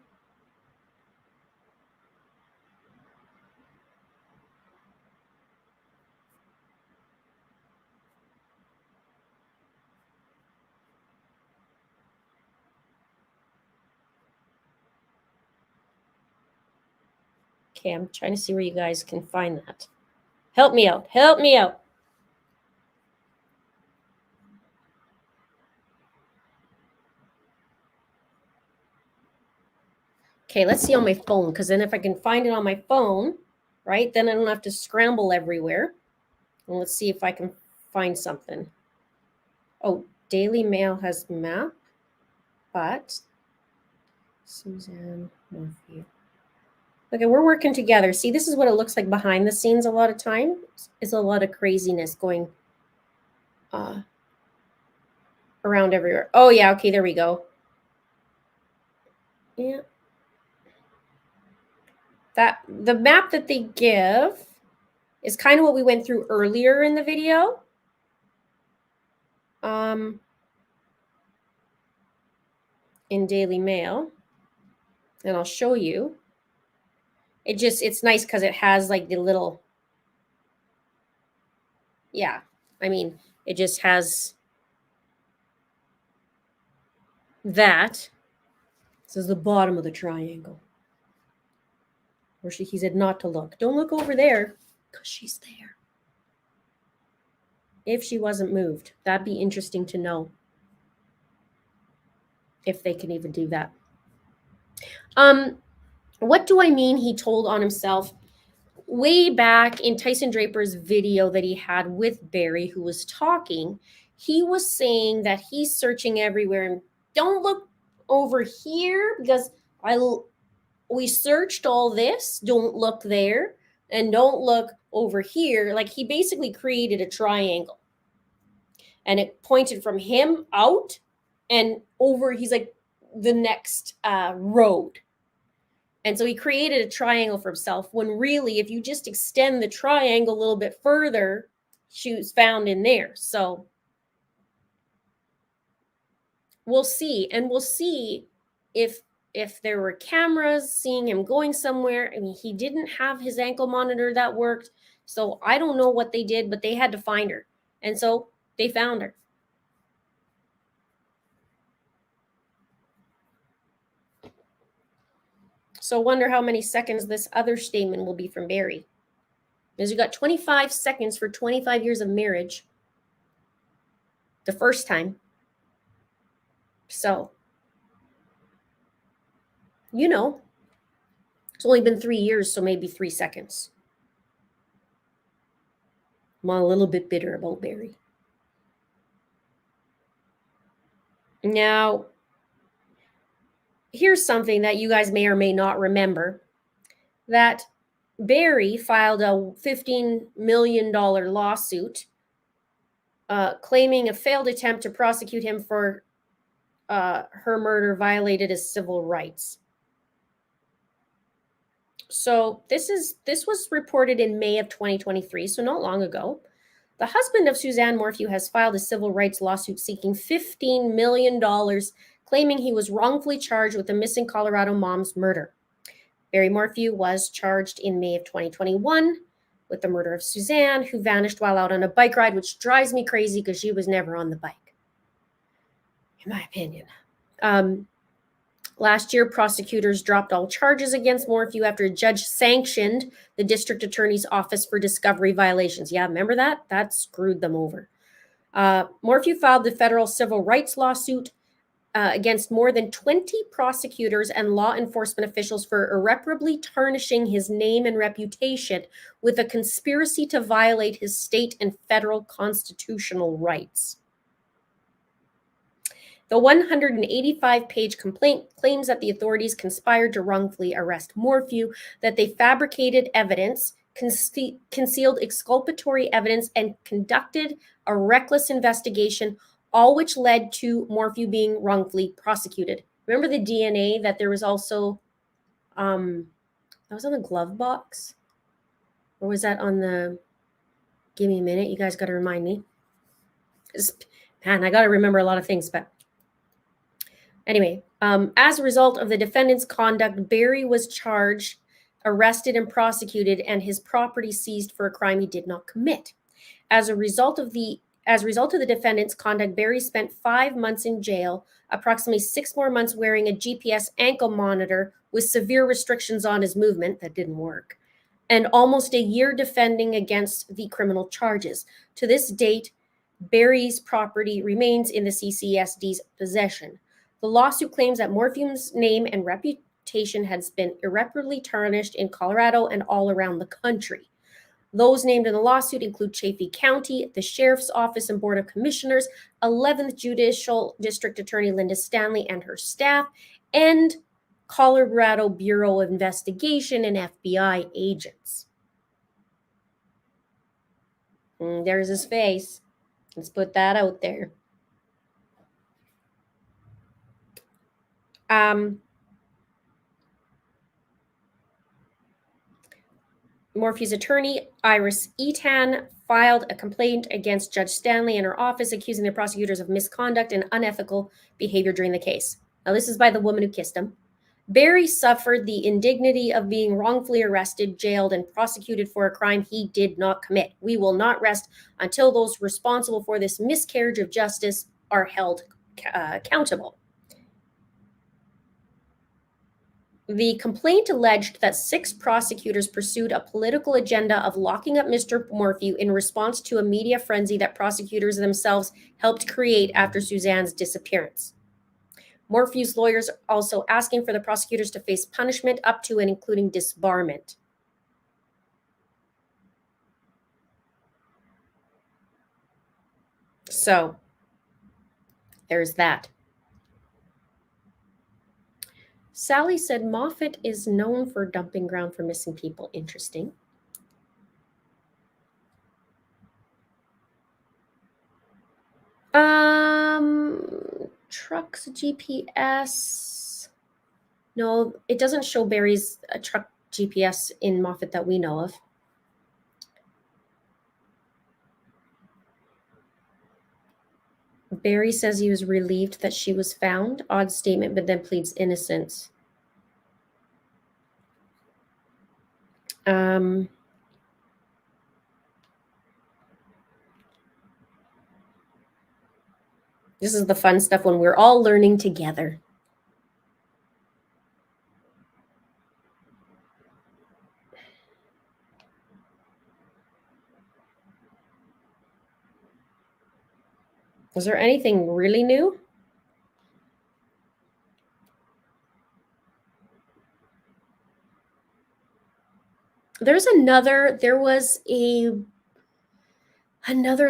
Okay, I'm trying to see where you guys can find that. Help me out. Help me out. Okay, let's see on my phone, because then if I can find it on my phone, right, then I don't have to scramble everywhere. And let's see if I can find something. Oh, Daily Mail has map, but Suzanne Morphew. Okay, we're working together. See, this is what it looks like behind the scenes a lot of time. It's a lot of craziness going around everywhere. Oh, yeah, okay, there we go. Yeah. The map that they give is kind of what we went through earlier in the video. In Daily Mail. And I'll show you. It's nice because it has like the little, yeah, I mean, it just has that. This is the bottom of the triangle. Where he said not to look. Don't look over there, because she's there. If she wasn't moved, that'd be interesting to know. If they can even do that. What do I mean he told on himself? way back in Tyson Draper's video that he had with Barry, who was talking, he was saying that he's searching everywhere and don't look over here because we searched all this, don't look there, and don't look over here. Like, he basically created a triangle and it pointed from him out and over. He's like the next road. And so he created a triangle for himself when really, if you just extend the triangle a little bit further, she was found in there. So we'll see. And we'll see if there were cameras seeing him going somewhere. I mean, he didn't have his ankle monitor that worked. So I don't know what they did, but they had to find her. And so they found her. So wonder how many seconds this other statement will be from Barry. Because you got 25 seconds for 25 years of marriage. The first time. So, you know, it's only been 3 years, so maybe 3 seconds. I'm a little bit bitter about Barry. Now, here's something that you guys may or may not remember. That Barry filed a $15 million lawsuit claiming a failed attempt to prosecute him for her murder violated his civil rights. So this was reported in May of 2023, so not long ago. The husband of Suzanne Morphew has filed a civil rights lawsuit seeking $15 million, claiming he was wrongfully charged with the missing Colorado mom's murder. Barry Morphew was charged in May of 2021 with the murder of Suzanne, who vanished while out on a bike ride, which drives me crazy because she was never on the bike, in my opinion. Last year, prosecutors dropped all charges against Morphew after a judge sanctioned the district attorney's office for discovery violations. Yeah, remember that? That screwed them over. Morphew filed the federal civil rights lawsuit against more than 20 prosecutors and law enforcement officials for irreparably tarnishing his name and reputation with a conspiracy to violate his state and federal constitutional rights. The 185-page complaint claims that the authorities conspired to wrongfully arrest Morphew, that they fabricated evidence, concealed exculpatory evidence, and conducted a reckless investigation, all which led to Morphew being wrongfully prosecuted. Remember the DNA that there was also, that was on the glove box? Or was that on the, give me a minute, you guys got to remind me. Man, I got to remember a lot of things, but anyway, as a result of the defendant's conduct, Barry was charged, arrested, and prosecuted, and his property seized for a crime he did not commit. As a result of the defendant's conduct, Barry spent 5 months in jail, approximately 6 more months wearing a GPS ankle monitor with severe restrictions on his movement that didn't work, and almost a year defending against the criminal charges. To this date, Barry's property remains in the CCSD's possession. The lawsuit claims that Morphew's name and reputation has been irreparably tarnished in Colorado and all around the country. Those named in the lawsuit include Chaffee County, the Sheriff's Office and Board of Commissioners, 11th Judicial District Attorney Linda Stanley and her staff, and Colorado Bureau of Investigation and FBI agents. There's his face. Let's put that out there. Morphew's attorney, Iris Etan, filed a complaint against Judge Stanley and her office, accusing the prosecutors of misconduct and unethical behavior during the case. Now, this is by the woman who kissed him. Barry suffered the indignity of being wrongfully arrested, jailed, and prosecuted for a crime he did not commit. We will not rest until those responsible for this miscarriage of justice are held accountable. The complaint alleged that 6 prosecutors pursued a political agenda of locking up Mr. Morphew in response to a media frenzy that prosecutors themselves helped create after Suzanne's disappearance. Morphew's lawyers are also asking for the prosecutors to face punishment up to and including disbarment. So there's that. Sally said Moffat is known for dumping ground for missing people. Interesting. Truck's GPS. No, it doesn't show Barry's truck GPS in Moffat that we know of. Barry says he was relieved that she was found. Odd statement, but then pleads innocence. This is the fun stuff when we're all learning together. Is there anything really new? There was another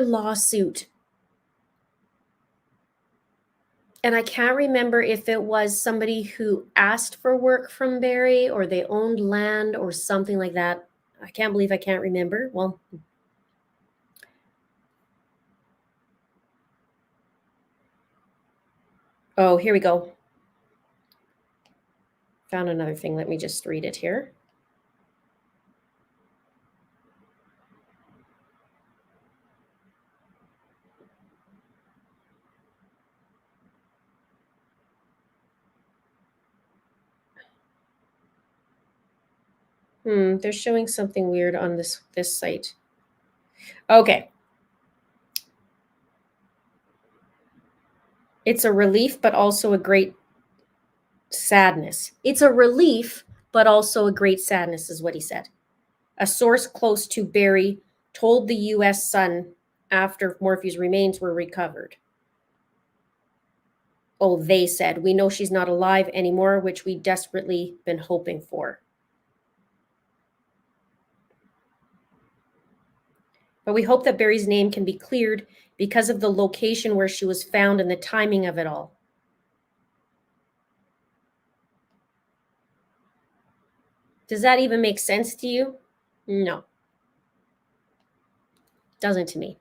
lawsuit. And I can't remember if it was somebody who asked for work from Barry or they owned land or something like that. I can't believe I can't remember. Well, oh, here we go. Found another thing. Let me just read it here. They're showing something weird on this site. Okay. It's a relief, but also a great sadness. It's a relief, but also a great sadness, is what he said. A source close to Barry told the U.S. Sun after Morphew's remains were recovered. Oh, they said, we know she's not alive anymore, which we desperately been hoping for. But we hope that Barry's name can be cleared because of the location where she was found and the timing of it all. Does that even make sense to you? No. Doesn't to me.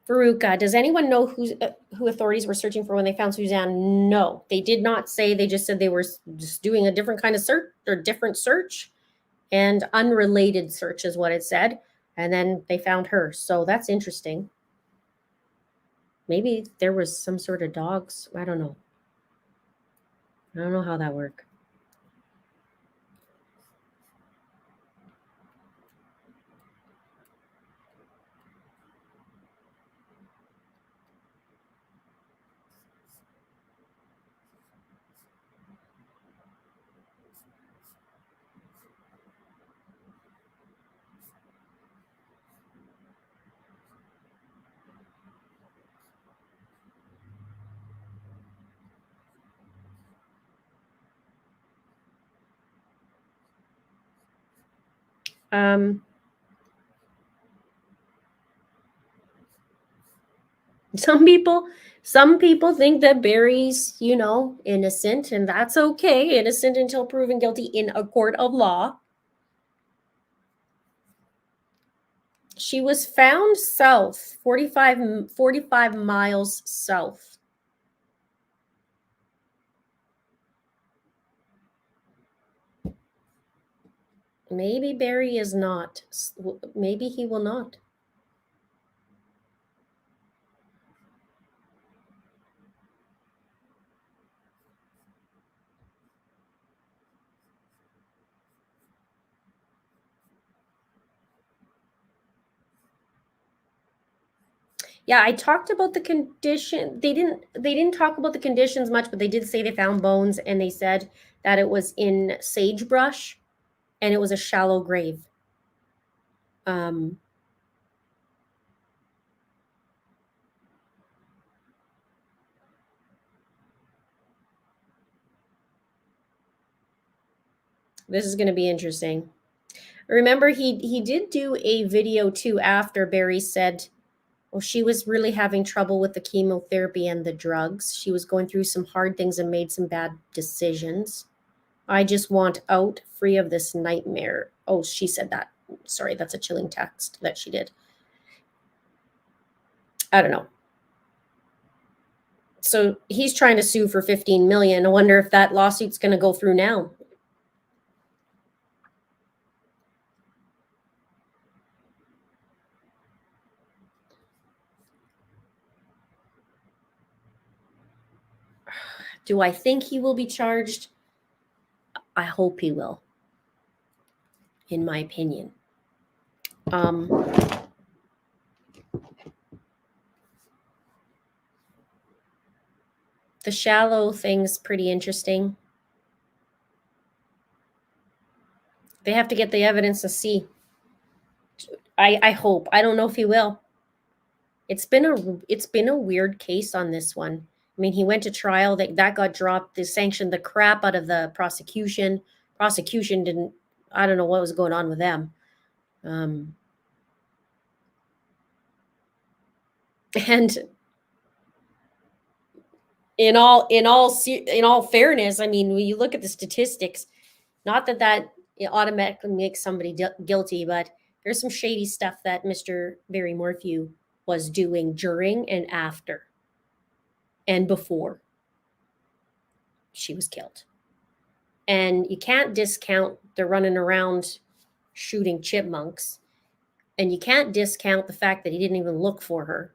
Veruca, does anyone know who authorities were searching for when they found Suzanne? No, they did not say. They just said they were just doing a different kind of search or different search, and unrelated search is what it said. And then they found her. So that's interesting. Maybe there was some sort of dogs. I don't know. I don't know how that worked. Some people think that Barry's, innocent, and that's okay. Innocent until proven guilty in a court of law. She was found south, 45 miles south. Maybe Barry is not. Maybe he will not. Yeah, I talked about the condition. They didn't talk about the conditions much, but they did say they found bones, and they said that it was in sagebrush and it was a shallow grave. This is going to be interesting. Remember, he did do a video too after Barry said, well, she was really having trouble with the chemotherapy and the drugs. She was going through some hard things and made some bad decisions. I just want out, free of this nightmare. Oh, she said that. Sorry, that's a chilling text that she did. I don't know. So he's trying to sue for 15 million. I wonder if that lawsuit's going to go through now. Do I think he will be charged? I hope he will, in my opinion. The shallow thing's pretty interesting. They have to get the evidence to see. I hope. I don't know if he will. It's been a weird case on this one. I mean, he went to trial, that got dropped. They sanctioned the crap out of the prosecution. Prosecution didn't, I don't know what was going on with them. And in all fairness, I mean, when you look at the statistics, not that it automatically makes somebody guilty, but there's some shady stuff that Mr. Barry Morphew was doing during and after and before she was killed. And you can't discount the running around shooting chipmunks, and you can't discount the fact that he didn't even look for her,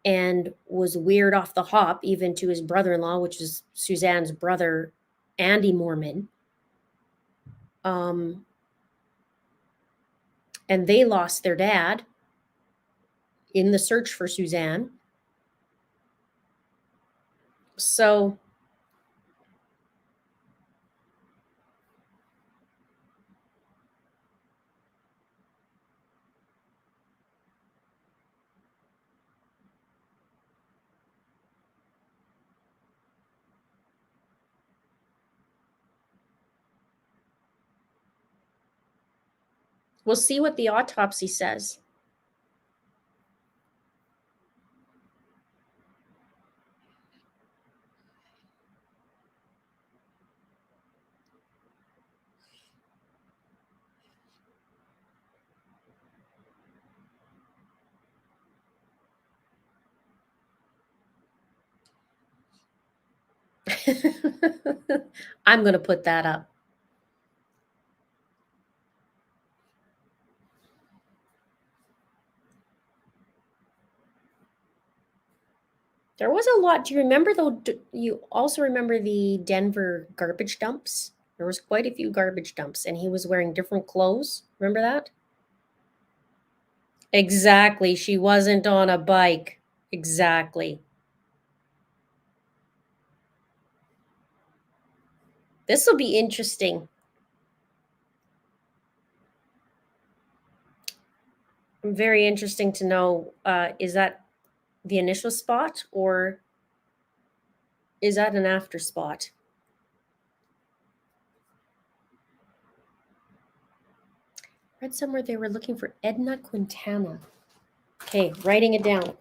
and was weird off the hop even to his brother-in-law, which is Suzanne's brother, Andy Mormon. And they lost their dad in the search for Suzanne. So we'll see what the autopsy says. I'm going to put that up. There was a lot. Do you remember, though? You also remember the Denver garbage dumps? There was quite a few garbage dumps, and he was wearing different clothes. Remember that? Exactly. She wasn't on a bike. Exactly. This will be interesting. Very interesting to know, is that the initial spot, or is that an after spot? I read somewhere they were looking for Edna Quintana. Okay, writing it down.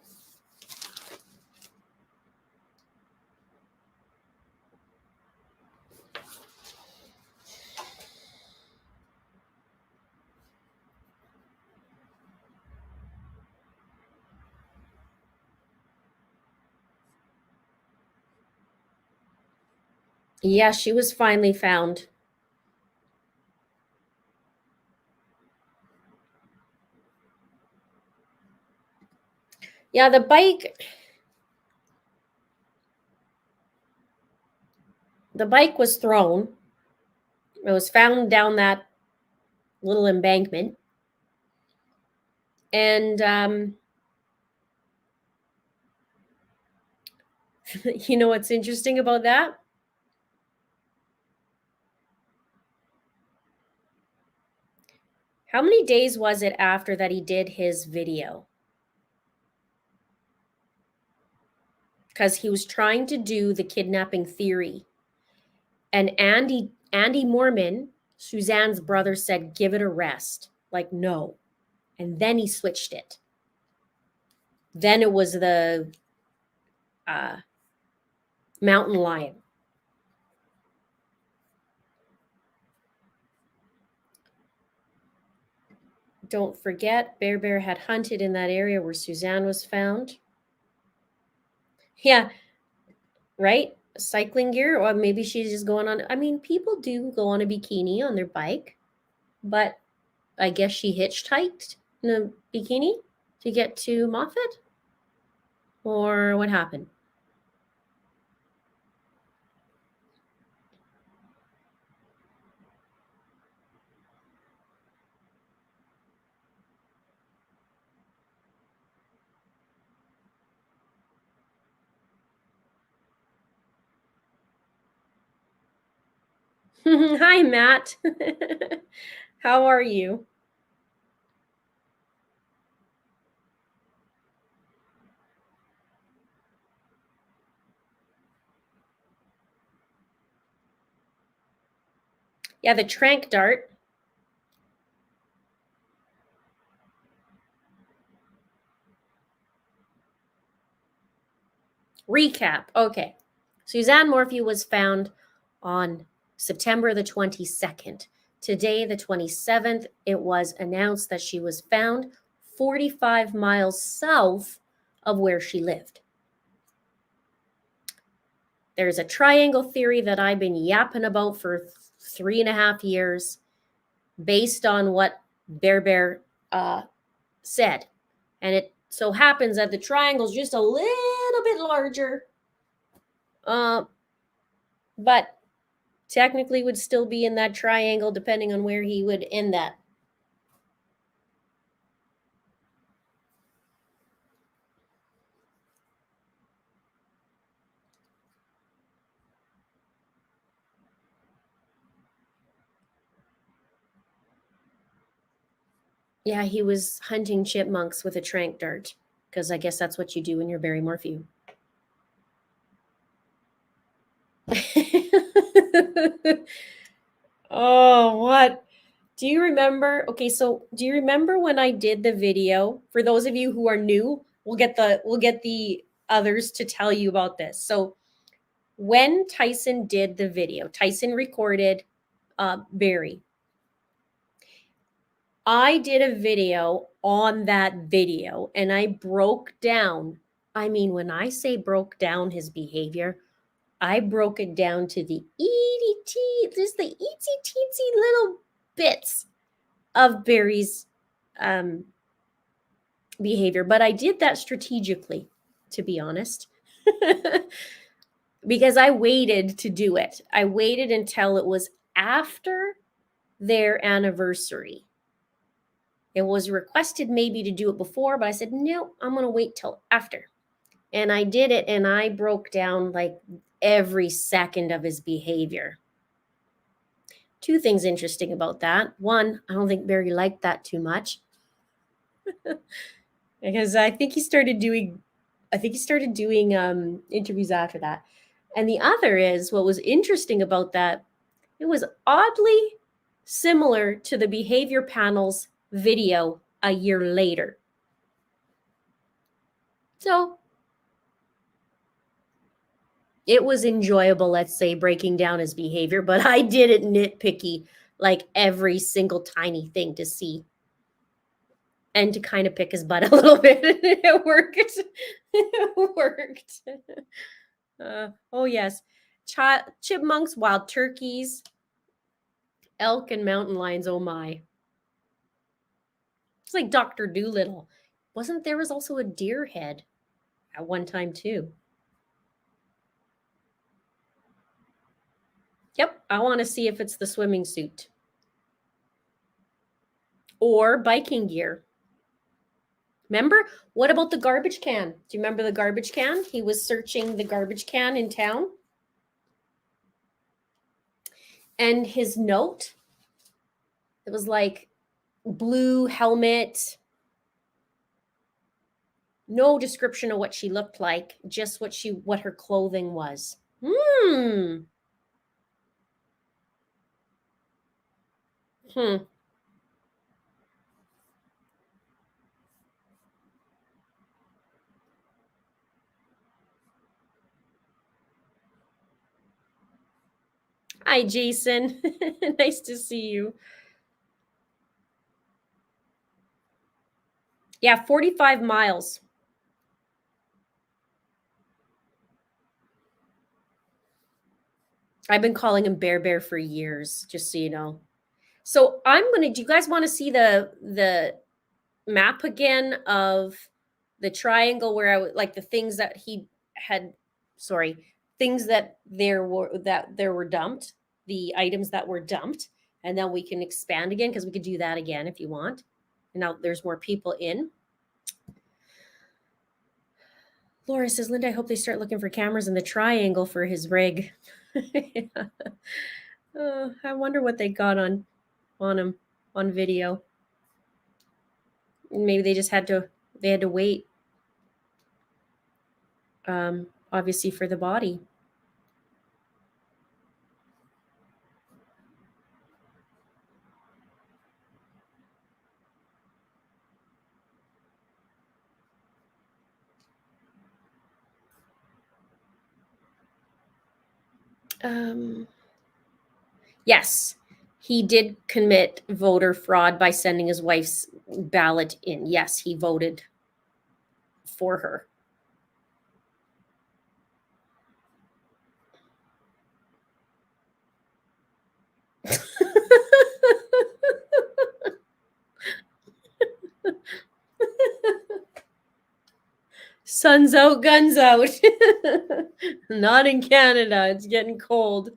Yeah, she was finally found. Yeah, the bike was thrown. It was found down that little embankment. And you know what's interesting about that? How many days was it after that he did his video? Because he was trying to do the kidnapping theory. And Andy Andy Mormon, Suzanne's brother, said, give it a rest. Like, no. And then he switched it. Then it was the mountain lion. Don't forget, Bear had hunted in that area where Suzanne was found. Yeah, right? Cycling gear, or maybe she's just going on. I mean, people do go on a bikini on their bike, but I guess she hitchhiked in a bikini to get to Moffat? Or what happened? Hi, Matt. How are you? Yeah, the trank dart. Recap. Okay. Suzanne Morphew was found on September the 22nd. Today, the 27th, it was announced that she was found 45 miles south of where she lived. There's a triangle theory that I've been yapping about for 3.5 years based on what Bear said. And it so happens that the triangle's just a little bit larger, but technically would still be in that triangle depending on where he would end that. Yeah, he was hunting chipmunks with a trank dart, because I guess that's what you do when you're Barry Morphew. Oh, what? Do you remember? Okay, so do you remember when I did the video? For those of you who are new, we'll get the others to tell you about this. So when Tyson did the video, Tyson recorded Barry. I did a video on that video and I broke down. I mean, when I say broke down his behavior, I broke it down to the just the itsy teensy little bits of Barry's behavior. But I did that strategically, to be honest, because I waited to do it. I waited until it was after their anniversary. It was requested maybe to do it before, but I said, no, I'm going to wait till after. And I did it, and I broke down like every second of his behavior. Two things interesting about that. One, I don't think Barry liked that too much. Because I think he started doing interviews after that. And the other is, what was interesting about that, it was oddly similar to the behavior panel's video a year later. So it was enjoyable, let's say, breaking down his behavior, but I did it nitpicky, like every single tiny thing to see and to kind of pick his butt a little bit. It worked. It worked. Oh, yes. Chipmunks, wild turkeys, elk, and mountain lions. Oh, my. It's like Dr. Doolittle. There was also a deer head at one time, too. Yep, I want to see if it's the swimming suit or biking gear. Remember? What about the garbage can? Do you remember the garbage can? He was searching the garbage can in town. And his note, it was like blue helmet, no description of what she looked like, just what her clothing was. Hmm. Hi, Jason. Nice to see you. Yeah, 45 miles. I've been calling him Bear Bear for years, just so you know. So do you guys want to see the map again of the triangle where like the things that he had, sorry, things that there were dumped, the items that were dumped, and then we can expand again because we could do that again if you want. And now there's more people in. Laura says, Linda, I hope they start looking for cameras in the triangle for his rig. Yeah. I wonder what they got on him on video. Maybe they just had to wait, obviously for the body. Yes, he did commit voter fraud by sending his wife's ballot in. Yes, he voted for her. Sun's out, guns out. Not in Canada. It's getting cold.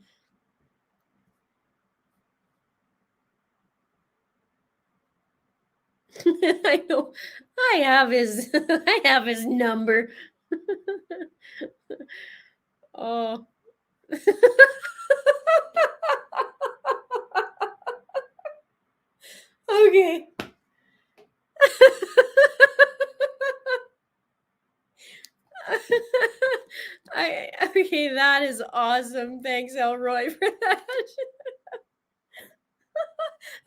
I know. I have his number. Oh. Okay. Okay, that is awesome. Thanks, Elroy, for that.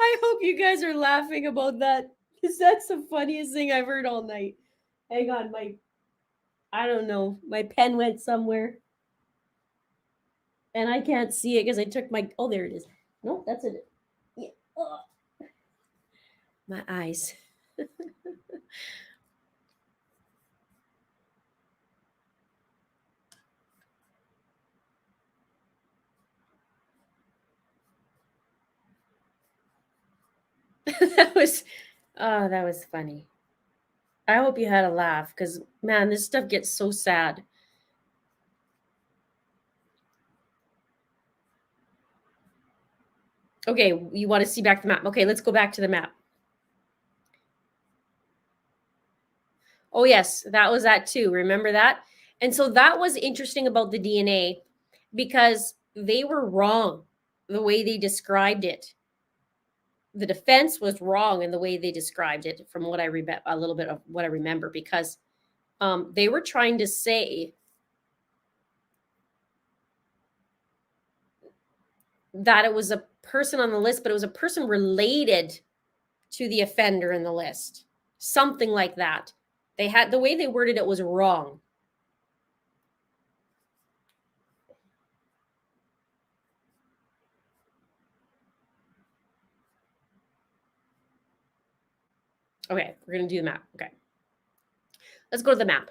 I hope you guys are laughing about that because that's the funniest thing I've heard all night. Hang on, I don't know, my pen went somewhere and I can't see it because I took oh, there it is. No, that's it. Yeah. Oh, my eyes. that was, oh, that was funny. I hope you had a laugh because, man, this stuff gets so sad. Okay, you want to see back the map? Okay, let's go back to the map. Oh, yes, that was that too. Remember that? And so that was interesting about the DNA because they were wrong the way they described it. The defense was wrong in the way they described it, from what I remember, a little bit of what I remember, because they were trying to say that it was a person on the list, but it was a person related to the offender in the list, something like that. They had the way they worded it was wrong. Okay, we're going to do the map. Okay. Let's go to the map.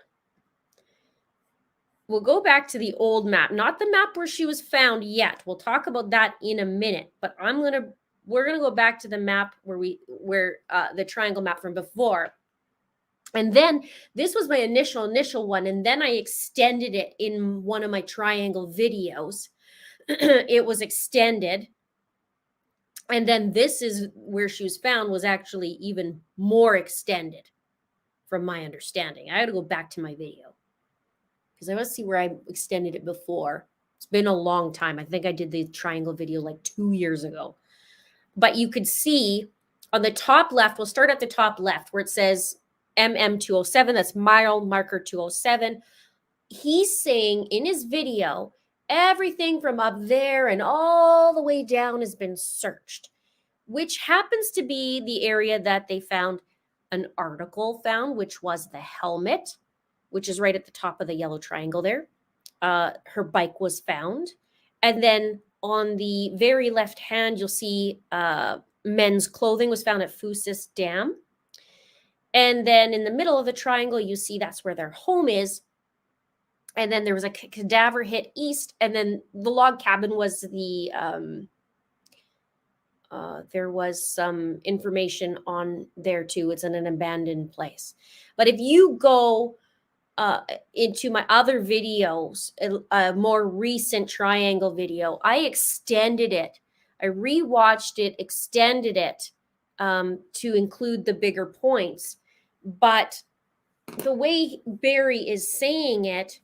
We'll go back to the old map, not the map where she was found yet. We'll talk about that in a minute, but we're going to go back to the map where the triangle map from before. And then this was my initial one, and then I extended it in one of my triangle videos. It was extended. And then this is where she was found, was actually even more extended from my understanding. I had to go back to my video because I want to see where I extended it before. It's been a long time. I think I did the triangle video like 2 years ago. But you could see on the top left, we'll start at the top left where it says MM207. That's mile marker 207. He's saying in his video, everything from up there and all the way down has been searched. which happens to be the area that they found an article found, which was the helmet, which is right at the top of the yellow triangle there. Her bike was found. And then on the very left hand, you'll see men's clothing was found at Fusis Dam. And then in the middle of the triangle, you see that's where their home is. And then there was a cadaver hit east. And then the log cabin was the, there was some information on there too. It's in an abandoned place. But if you go into my other videos, a more recent triangle video, I extended it. I rewatched it, extended it to include the bigger points. But the way Barry is saying it,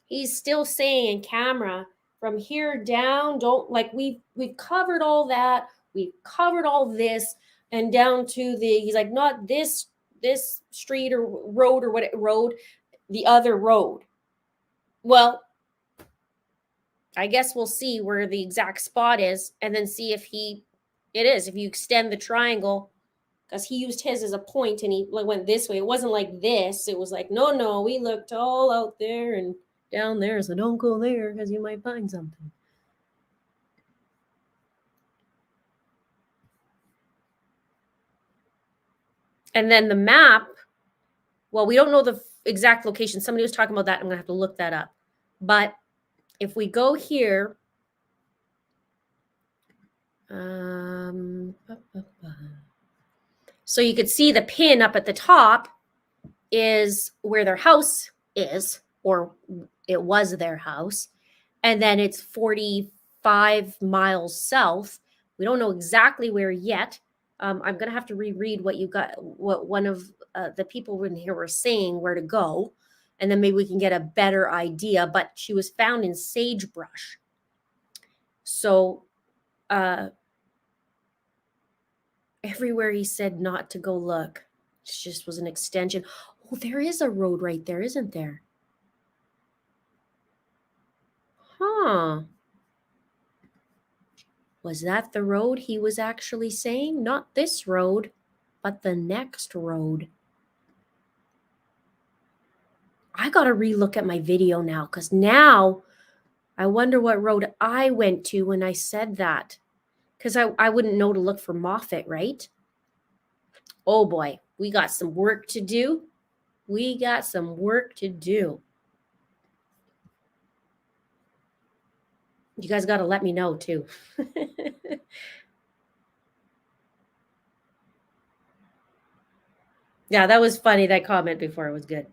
he's still saying in camera, from here down, don't, like, we've covered all that, we've covered all this, and down to the, he's like, not this street or road or what road, the other road. Well, I guess we'll see where the exact spot is, and then see if it is, if you extend the triangle, because he used his as a point and he went this way. It wasn't like this. It was like, no, we looked all out there and down there, so don't go there because you might find something. And then the map, well, we don't know the exact location. Somebody was talking about that. I'm going to have to look that up. But if we go here, so you could see the pin up at the top is where their house is, or it was their house. And then it's 45 miles south. We don't know exactly where yet. I'm going to have to reread what one of the people in here were saying where to go. And then maybe we can get a better idea. But she was found in sagebrush. So everywhere he said not to go look. It just was an extension. Oh, there is a road right there, isn't there? Huh. Was that the road he was actually saying? Not this road, but the next road. I got to relook at my video now, because now I wonder what road I went to when I said that. Because I wouldn't know to look for Moffat, right? Oh boy, we got some work to do. We got some work to do. You guys got to let me know too. Yeah, that was funny. That comment before was good.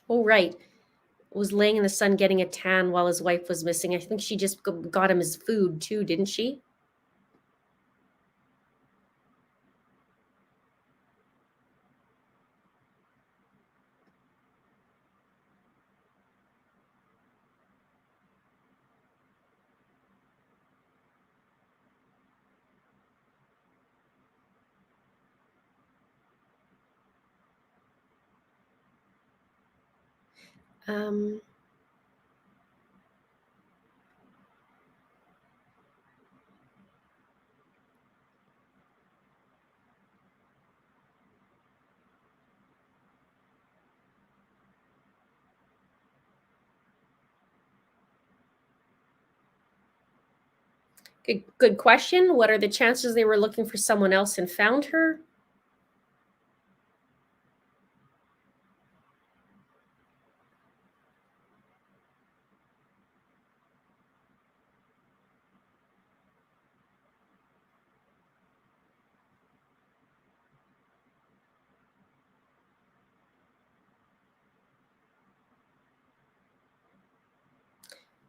Oh, right. Was laying in the sun getting a tan while his wife was missing. I think she just got him his food too, didn't she? Good question. What are the chances they were looking for someone else and found her?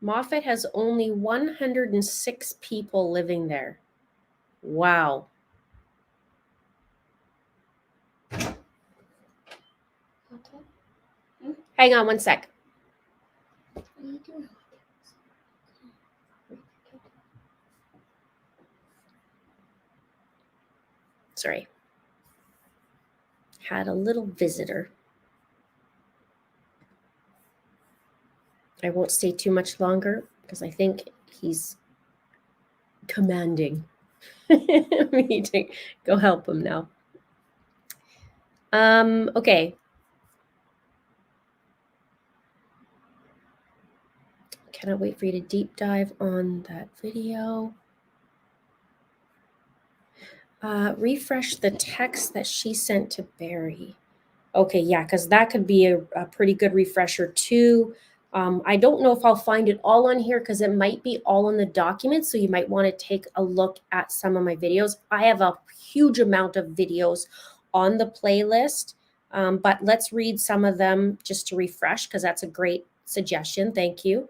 Moffat has only 106 people living there. Wow. Hang on one sec. What are you doing? Sorry. Had a little visitor. I won't stay too much longer because I think he's commanding me to go help him now. Okay. Cannot wait for you to deep dive on that video. Refresh the text that she sent to Barry. Okay, yeah, because that could be a pretty good refresher too. I don't know if I'll find it all on here because it might be all in the document. So you might want to take a look at some of my videos. I have a huge amount of videos on the playlist, but let's read some of them just to refresh because that's a great suggestion. Thank you.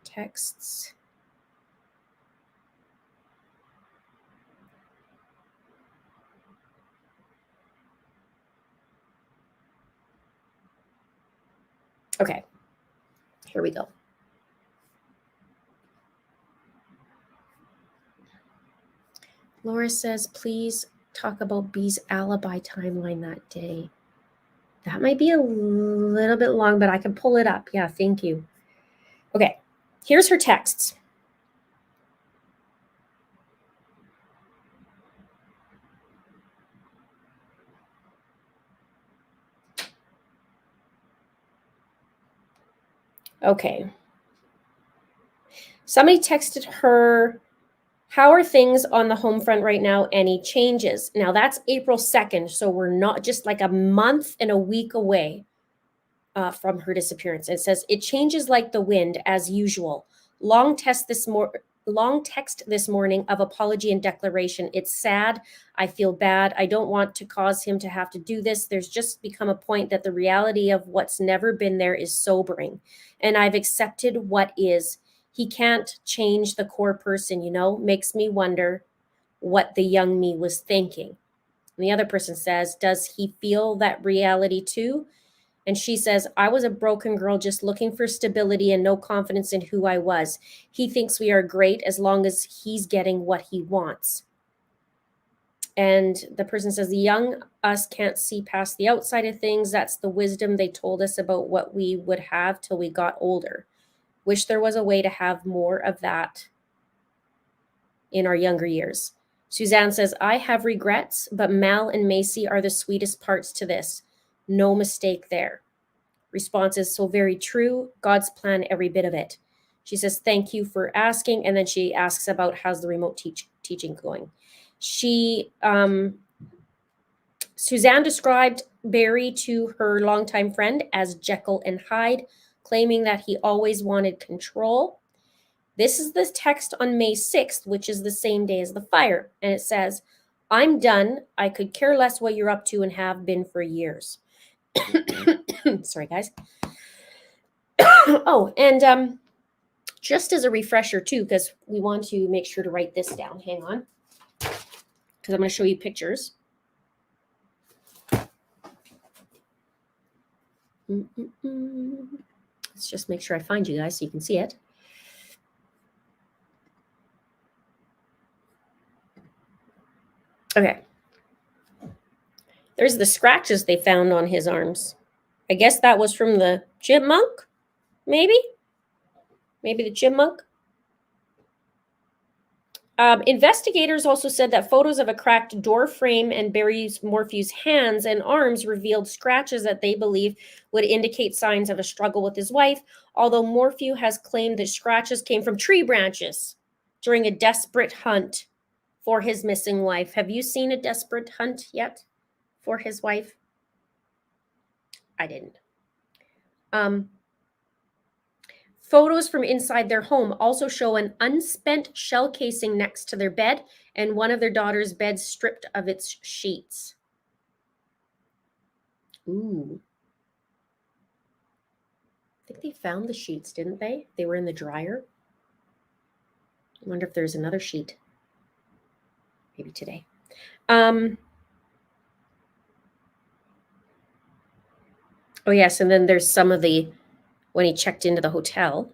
Texts. Okay, here we go. Laura says, please talk about B's alibi timeline that day. That might be a little bit long, but I can pull it up. Yeah, thank you. Okay, here's her texts. Okay. Somebody texted her, how are things on the home front right now? Any changes? Now that's April 2nd, so we're not just like a month and a week away from her disappearance. It says, it changes like the wind as usual. Long text this morning of apology and declaration. It's sad. I feel bad. I don't want to cause him to have to do this. There's just become a point that the reality of what's never been there is sobering. And I've accepted what is. He can't change the core person, you know, makes me wonder what the young me was thinking. And the other person says, does he feel that reality too? And she says, I was a broken girl just looking for stability and no confidence in who I was. He thinks we are great as long as he's getting what he wants. And the person says, the young us can't see past the outside of things. That's the wisdom they told us about what we would have till we got older. Wish there was a way to have more of that in our younger years. Suzanne says, I have regrets, but Mal and Macy are the sweetest parts to this. No mistake there. Response is so very true. God's plan, every bit of it. She says, thank you for asking. And then she asks about how's the remote teaching going. Suzanne described Barry to her longtime friend as Jekyll and Hyde, claiming that he always wanted control. This is the text on May 6th, which is the same day as the fire. And it says, I'm done. I could care less what you're up to and have been for years. Sorry, guys. Oh, and just as a refresher too, because we want to make sure to write this down. Hang on, because I'm going to show you pictures. Let's just make sure I find you guys so you can see it. Okay. There's the scratches they found on his arms. I guess that was from the chipmunk, maybe? Maybe the chipmunk? Investigators also said that photos of a cracked door frame and Barry Morphew's hands and arms revealed scratches that they believe would indicate signs of a struggle with his wife, although Morphew has claimed that scratches came from tree branches during a desperate hunt for his missing wife. Have you seen a desperate hunt yet for his wife? I didn't. Photos from inside their home also show an unspent shell casing next to their bed and one of their daughter's beds stripped of its sheets. Ooh. I think they found the sheets, didn't they? They were in the dryer. I wonder if there's another sheet. Maybe today. Oh, yes, and then there's some of the, when he checked into the hotel.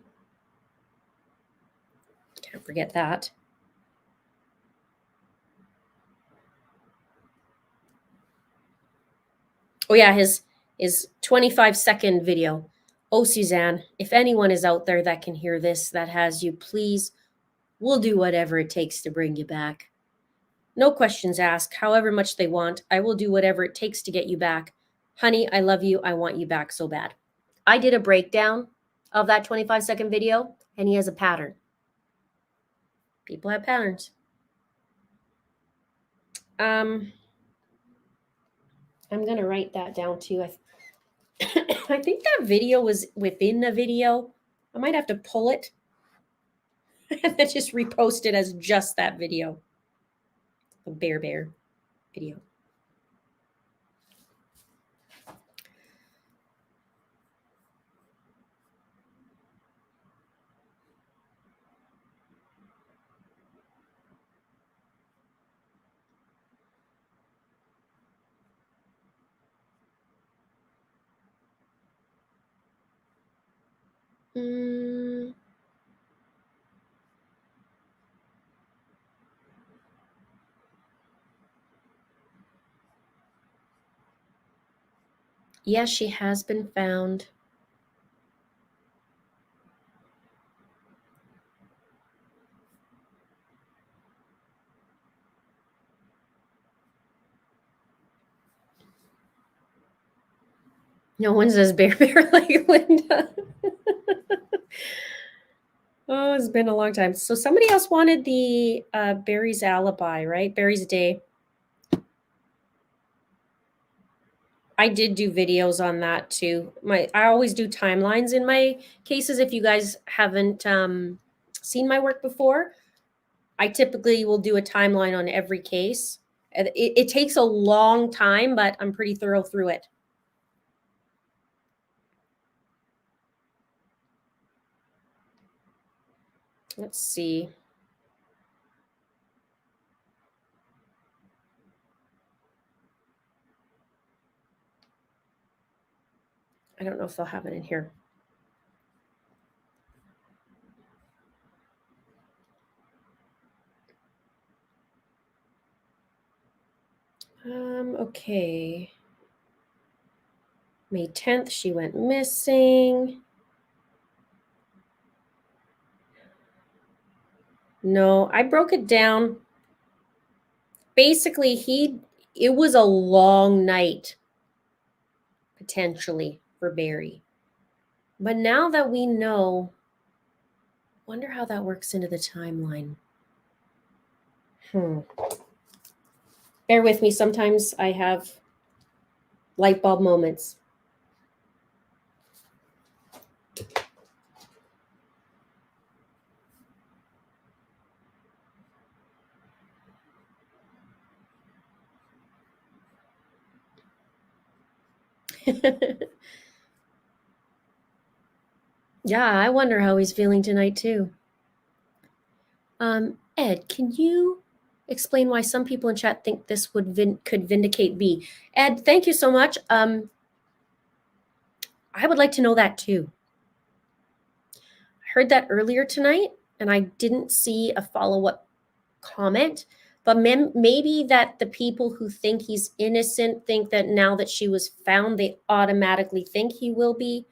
Can't forget that. Oh, yeah, his 25-second video. Oh, Suzanne, if anyone is out there that can hear this, that has you, please We'll do whatever it takes to bring you back. No questions asked, however much they want. I will do whatever it takes to get you back. Honey, I love you. I want you back so bad. I did a breakdown of that 25-second video, and he has a pattern. People have patterns. I'm going to write that down too. I think that video was within the video. I might have to pull it and then just repost it as just that video. The bear video. Yes, she has been found. No one says bear like Linda. Oh, it's been a long time. So somebody else wanted the Barry's alibi, right? Barry's day. I did do videos on that too. I always do timelines in my cases. If you guys haven't seen my work before, I typically will do a timeline on every case. It takes a long time, but I'm pretty thorough through it. Let's see. I don't know if they'll have it in here. Okay. May 10th, she went missing. No, I broke it down. Basically, it was a long night, potentially, for Barry. But now that we know, wonder how that works into the timeline. Bear with me. Sometimes I have light bulb moments. Yeah, I wonder how he's feeling tonight too. Ed, can you explain why some people in chat think this could vindicate B? Ed, thank you so much. I would like to know that too. I heard that earlier tonight, and I didn't see a follow-up comment. But maybe that the people who think he's innocent think that now that she was found, they automatically think he will be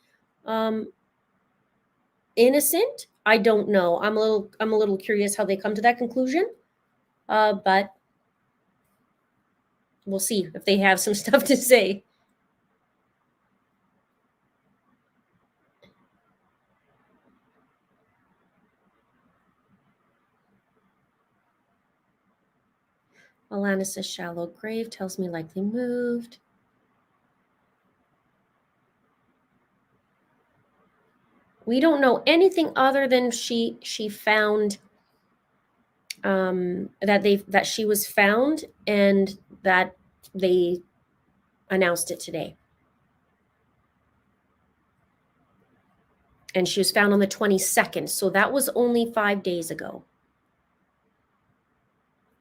innocent. I don't know. I'm a little curious how they come to that conclusion. But we'll see if they have some stuff to say. Alana says shallow grave, tells me likely moved. We don't know anything other than she found that she was found and that they announced it today. And she was found on the 22nd, so that was only 5 days ago.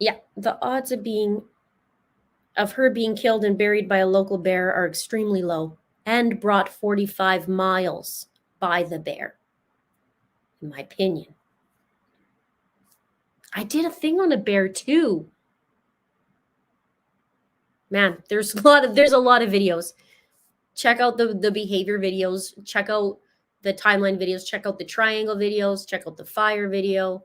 Yeah, the odds of her being killed and buried by a local bear are extremely low and brought 45 miles by the bear, in my opinion. I did a thing on a bear too. Man, there's a lot of videos. Check out the behavior videos, check out the timeline videos, check out the triangle videos, check out the fire video.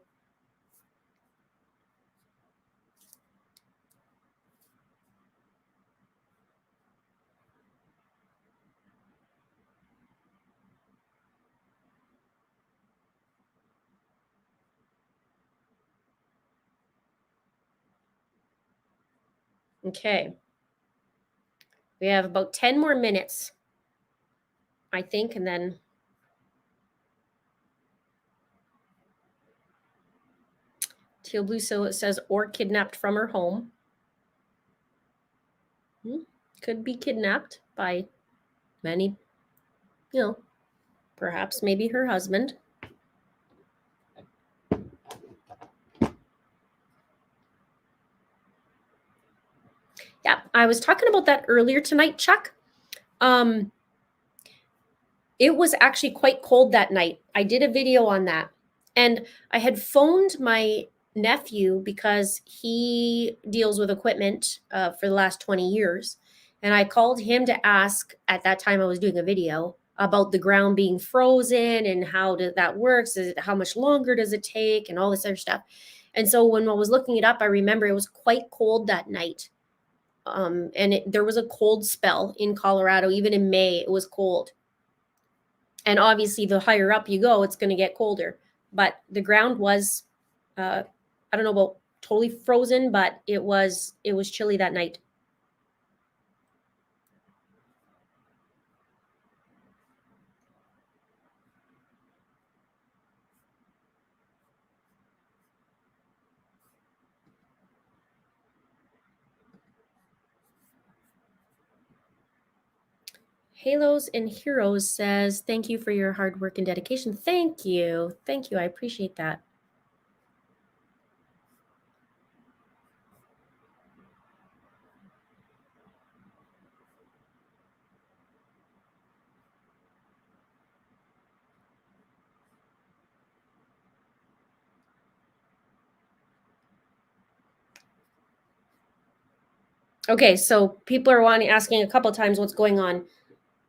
Okay. We have about 10 more minutes, I think, and then Teal Blue, so it says, or kidnapped from her home. Could be kidnapped by many, perhaps maybe her husband. Yeah, I was talking about that earlier tonight, Chuck. It was actually quite cold that night. I did a video on that. And I had phoned my nephew because he deals with equipment for the last 20 years. And I called him to ask, at that time I was doing a video, about the ground being frozen and how that works. How much longer does it take and all this other stuff. And so when I was looking it up, I remember it was quite cold that night. And there was a cold spell in Colorado. Even in May, it was cold. And obviously, the higher up you go, it's going to get colder. But the ground was, I don't know about totally frozen, but it was chilly that night. Halos and Heroes says, thank you for your hard work and dedication. Thank you. Thank you. I appreciate that. Okay, so people are asking a couple of times what's going on.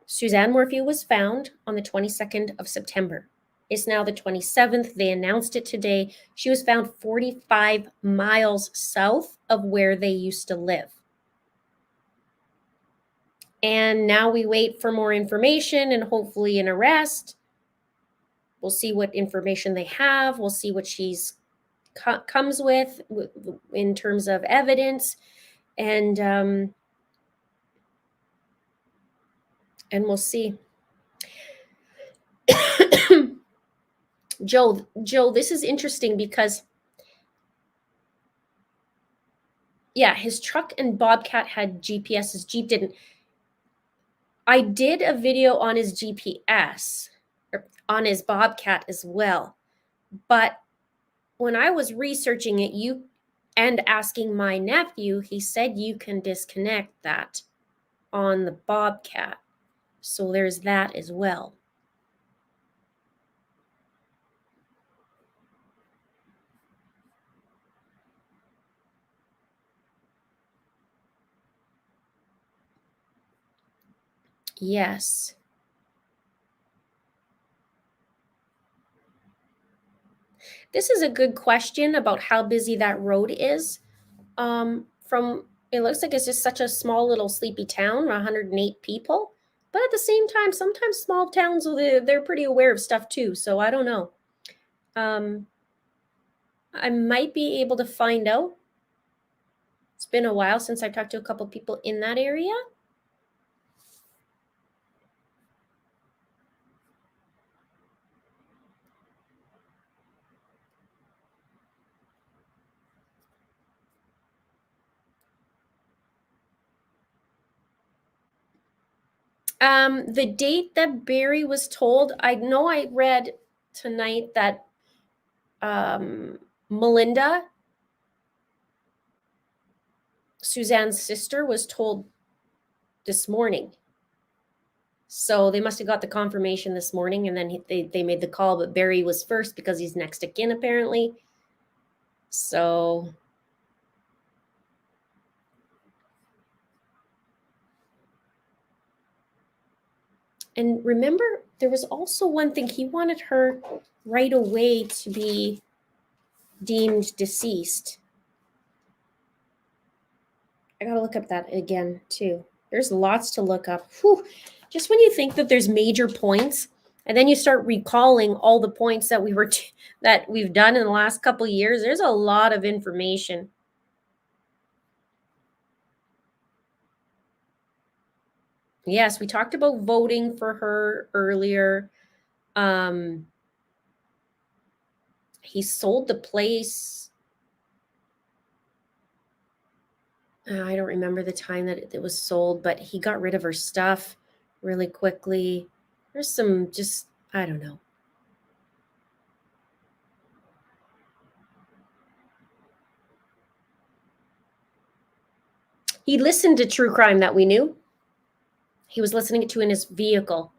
Suzanne Morphew was found on the 22nd of September. It's now the 27th. They announced it today. She was found 45 miles south of where they used to live. And now we wait for more information and hopefully an arrest. We'll see what information they have. We'll see what she's comes with in terms of evidence, and we'll see. Joe, this is interesting because, yeah, his truck and Bobcat had GPS. His Jeep didn't. I did a video on his GPS, or on his Bobcat as well. But when I was researching it, and asking my nephew, he said you can disconnect that on the Bobcat. So there's that as well. Yes. This is a good question about how busy that road is. It looks like it's just such a small little sleepy town, 108 people. But at the same time, sometimes small towns, they're pretty aware of stuff too. So I don't know. I might be able to find out. It's been a while since I talked to a couple people in that area. The date that Barry was told, I know I read tonight that Melinda, Suzanne's sister, was told this morning. So they must have got the confirmation this morning, and then they made the call, but Barry was first because he's next of kin, apparently. So and remember, there was also one thing. He wanted her right away to be deemed deceased. I gotta look up that again too. There's lots to look up. Whew. Just when you think that there's major points, and then you start recalling all the points that we've done in the last couple of years, there's a lot of information. Yes, we talked about voting for her earlier. He sold the place. I don't remember the time that it was sold, but he got rid of her stuff really quickly. There's some just, I don't know. He listened to true crime that we knew. He was listening to in his vehicle.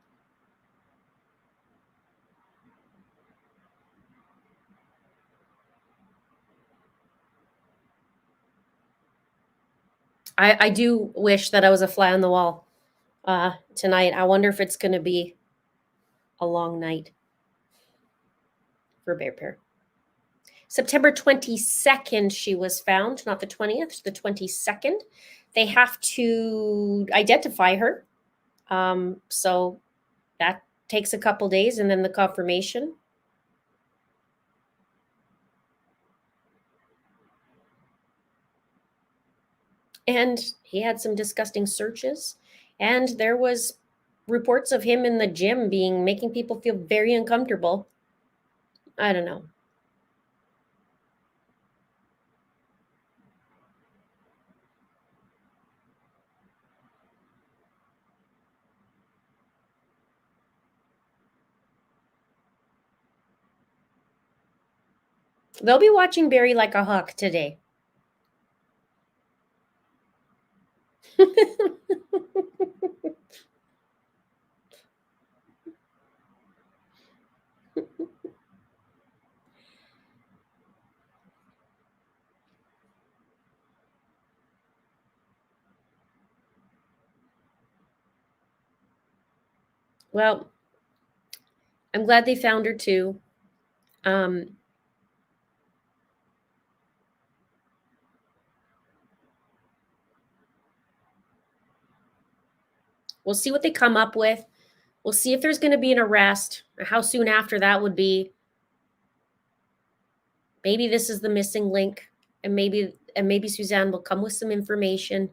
I do wish that I was a fly on the wall tonight. I wonder if it's going to be a long night for Bear Pair. September 22nd, she was found, not the 20th, the 22nd. They have to identify her. So that takes a couple days, and then the confirmation. And he had some disgusting searches, and there was reports of him in the gym making people feel very uncomfortable. I don't know. They'll be watching Barry like a hawk today. Well, I'm glad they found her too. Um, we'll see what they come up with. We'll see if there's going to be an arrest, how soon after that would be. Maybe this is the missing link, and maybe Suzanne will come with some information,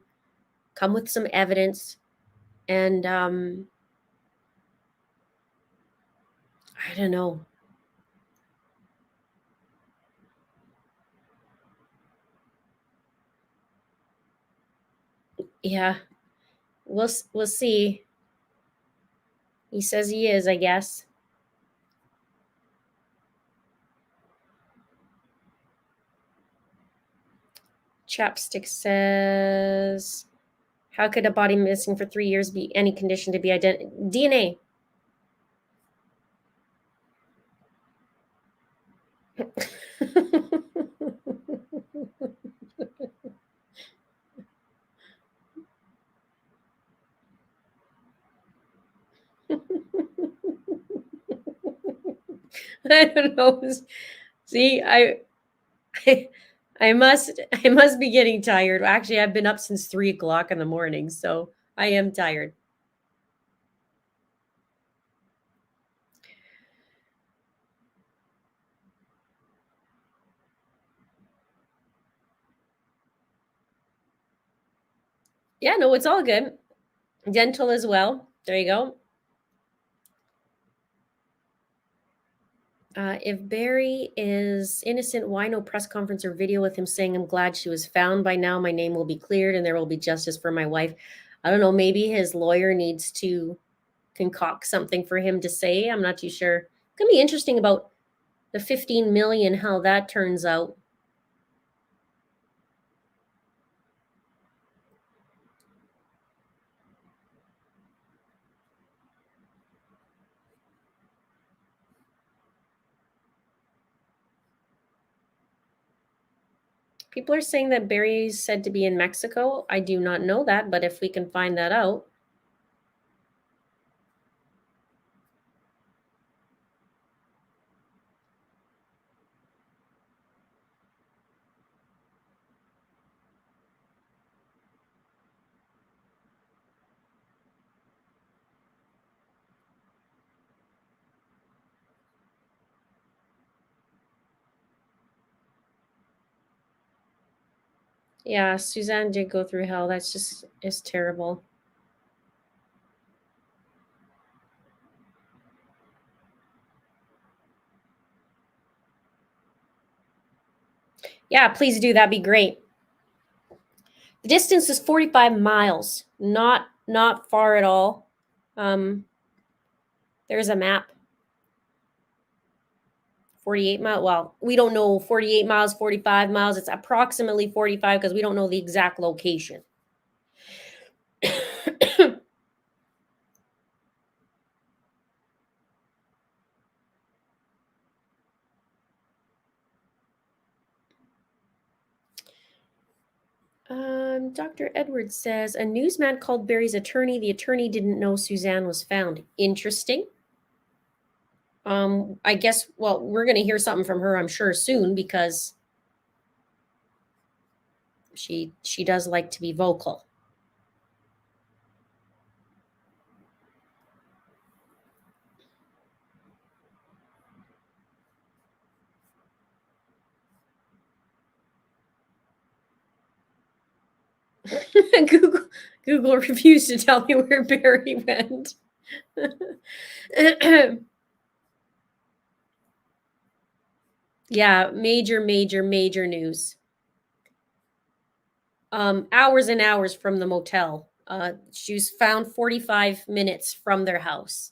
come with some evidence, and I don't know. Yeah, we'll see. He says he is, I guess. Chapstick says, "How could a body missing for 3 years be any condition to be DNA?" I don't know. See, I must be getting tired. Actually, I've been up since 3 o'clock in the morning, so I am tired. Yeah, no, it's all good. Dental as well. There you go. If Barry is innocent, why no press conference or video with him saying, "I'm glad she was found by now. My name will be cleared and there will be justice for my wife"? I don't know. Maybe his lawyer needs to concoct something for him to say. I'm not too sure. It's going to be interesting about the 15 million, how that turns out. People are saying that Barry's said to be in Mexico. I do not know that, but if we can find that out. Yeah, Suzanne did go through hell. That's just is terrible. Yeah, please do. That'd be great. The distance is 45 miles. Not far at all. There's a map. 48 miles. Well, we don't know 48 miles, 45 miles. It's approximately 45 because we don't know the exact location. Dr. Edwards says a newsman called Barry's attorney. The attorney didn't know Suzanne was found. Interesting. I guess, well, we're going to hear something from her, I'm sure, soon because she does like to be vocal. Google refused to tell me where Barry went. Yeah, major news. Hours and hours from the motel. She was found 45 minutes from their house.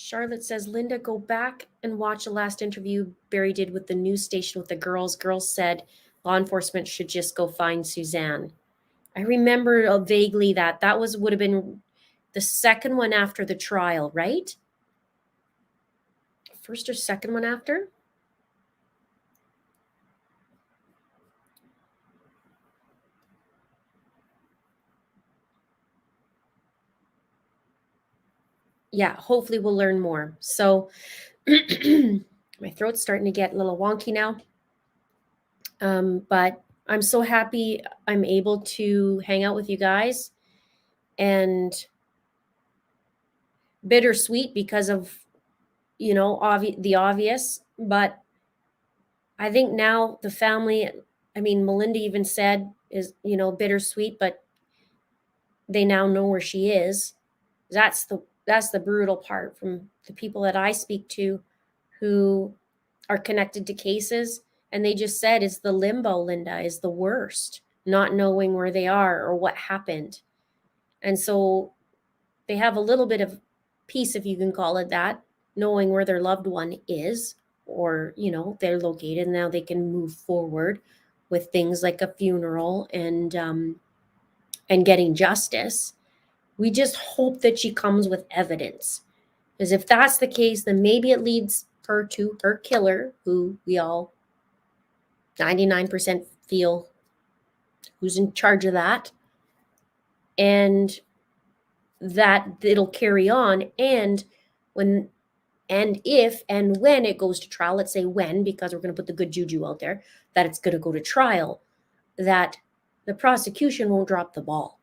Charlotte says, Linda, go back and watch the last interview Barry did with the news station with the girls. Girls said law enforcement should just go find Suzanne. I remember vaguely that would have been the second one after the trial, right? First or second one after? Yeah, hopefully we'll learn more. So my throat's starting to get a little wonky now. But I'm so happy I'm able to hang out with you guys, and bittersweet because of, the obvious. But I think now the family, I mean, Melinda even said is, bittersweet, but they now know where she is. That's the brutal part from the people that I speak to who are connected to cases, and they just said it's the limbo, Linda, is the worst, not knowing where they are or what happened. And so they have a little bit of peace, if you can call it that, knowing where their loved one is, or they're located. Now they can move forward with things like a funeral and getting justice. We just hope that she comes with evidence, because if that's the case, then maybe it leads her to her killer, who we all 99% feel who's in charge of that, and that it'll carry on. And if and when it goes to trial, let's say when, because we're going to put the good juju out there that it's going to go to trial, that the prosecution won't drop the ball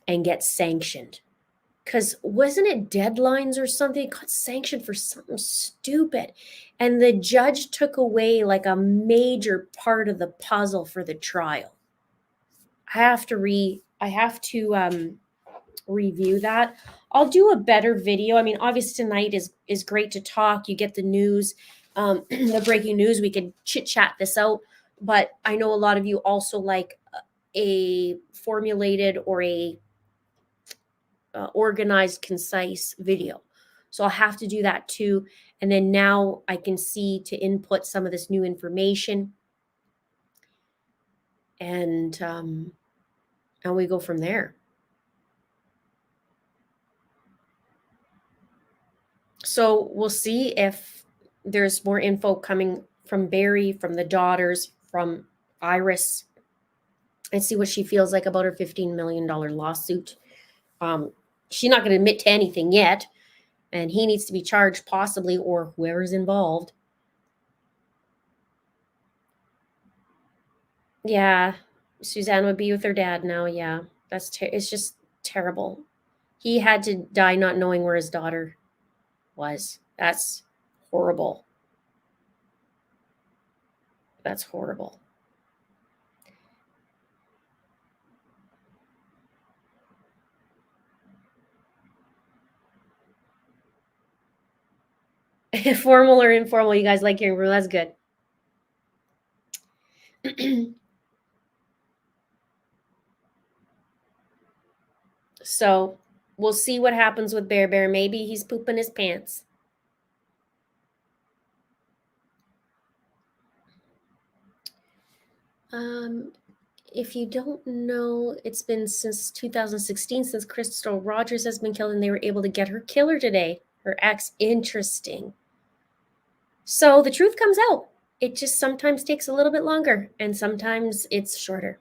and get sanctioned. Because wasn't it deadlines or something? It got sanctioned for something stupid. And the judge took away like a major part of the puzzle for the trial. I have to review that. I'll do a better video. I mean, obviously tonight is great to talk. You get the news, the breaking news. We could chit chat this out. But I know a lot of you also like a formulated or a organized, concise video. So I'll have to do that too. And then now I can see to input some of this new information, and we go from there. So we'll see if there's more info coming from Barry, from the daughters, from Iris, and see what she feels like about her $15 million lawsuit. She's not going to admit to anything yet, and he needs to be charged possibly, or whoever's involved. Yeah, Suzanne would be with her dad now. Yeah, it's just terrible. He had to die not knowing where his daughter was. That's horrible. That's horrible. Formal or informal, you guys like hearing from. That's good. So we'll see what happens with Bear Bear. Maybe he's pooping his pants. If you don't know, it's been since 2016 since Crystal Rogers has been killed, and they were able to get her killer today, her ex. Interesting. So the truth comes out. It just sometimes takes a little bit longer, and sometimes it's shorter.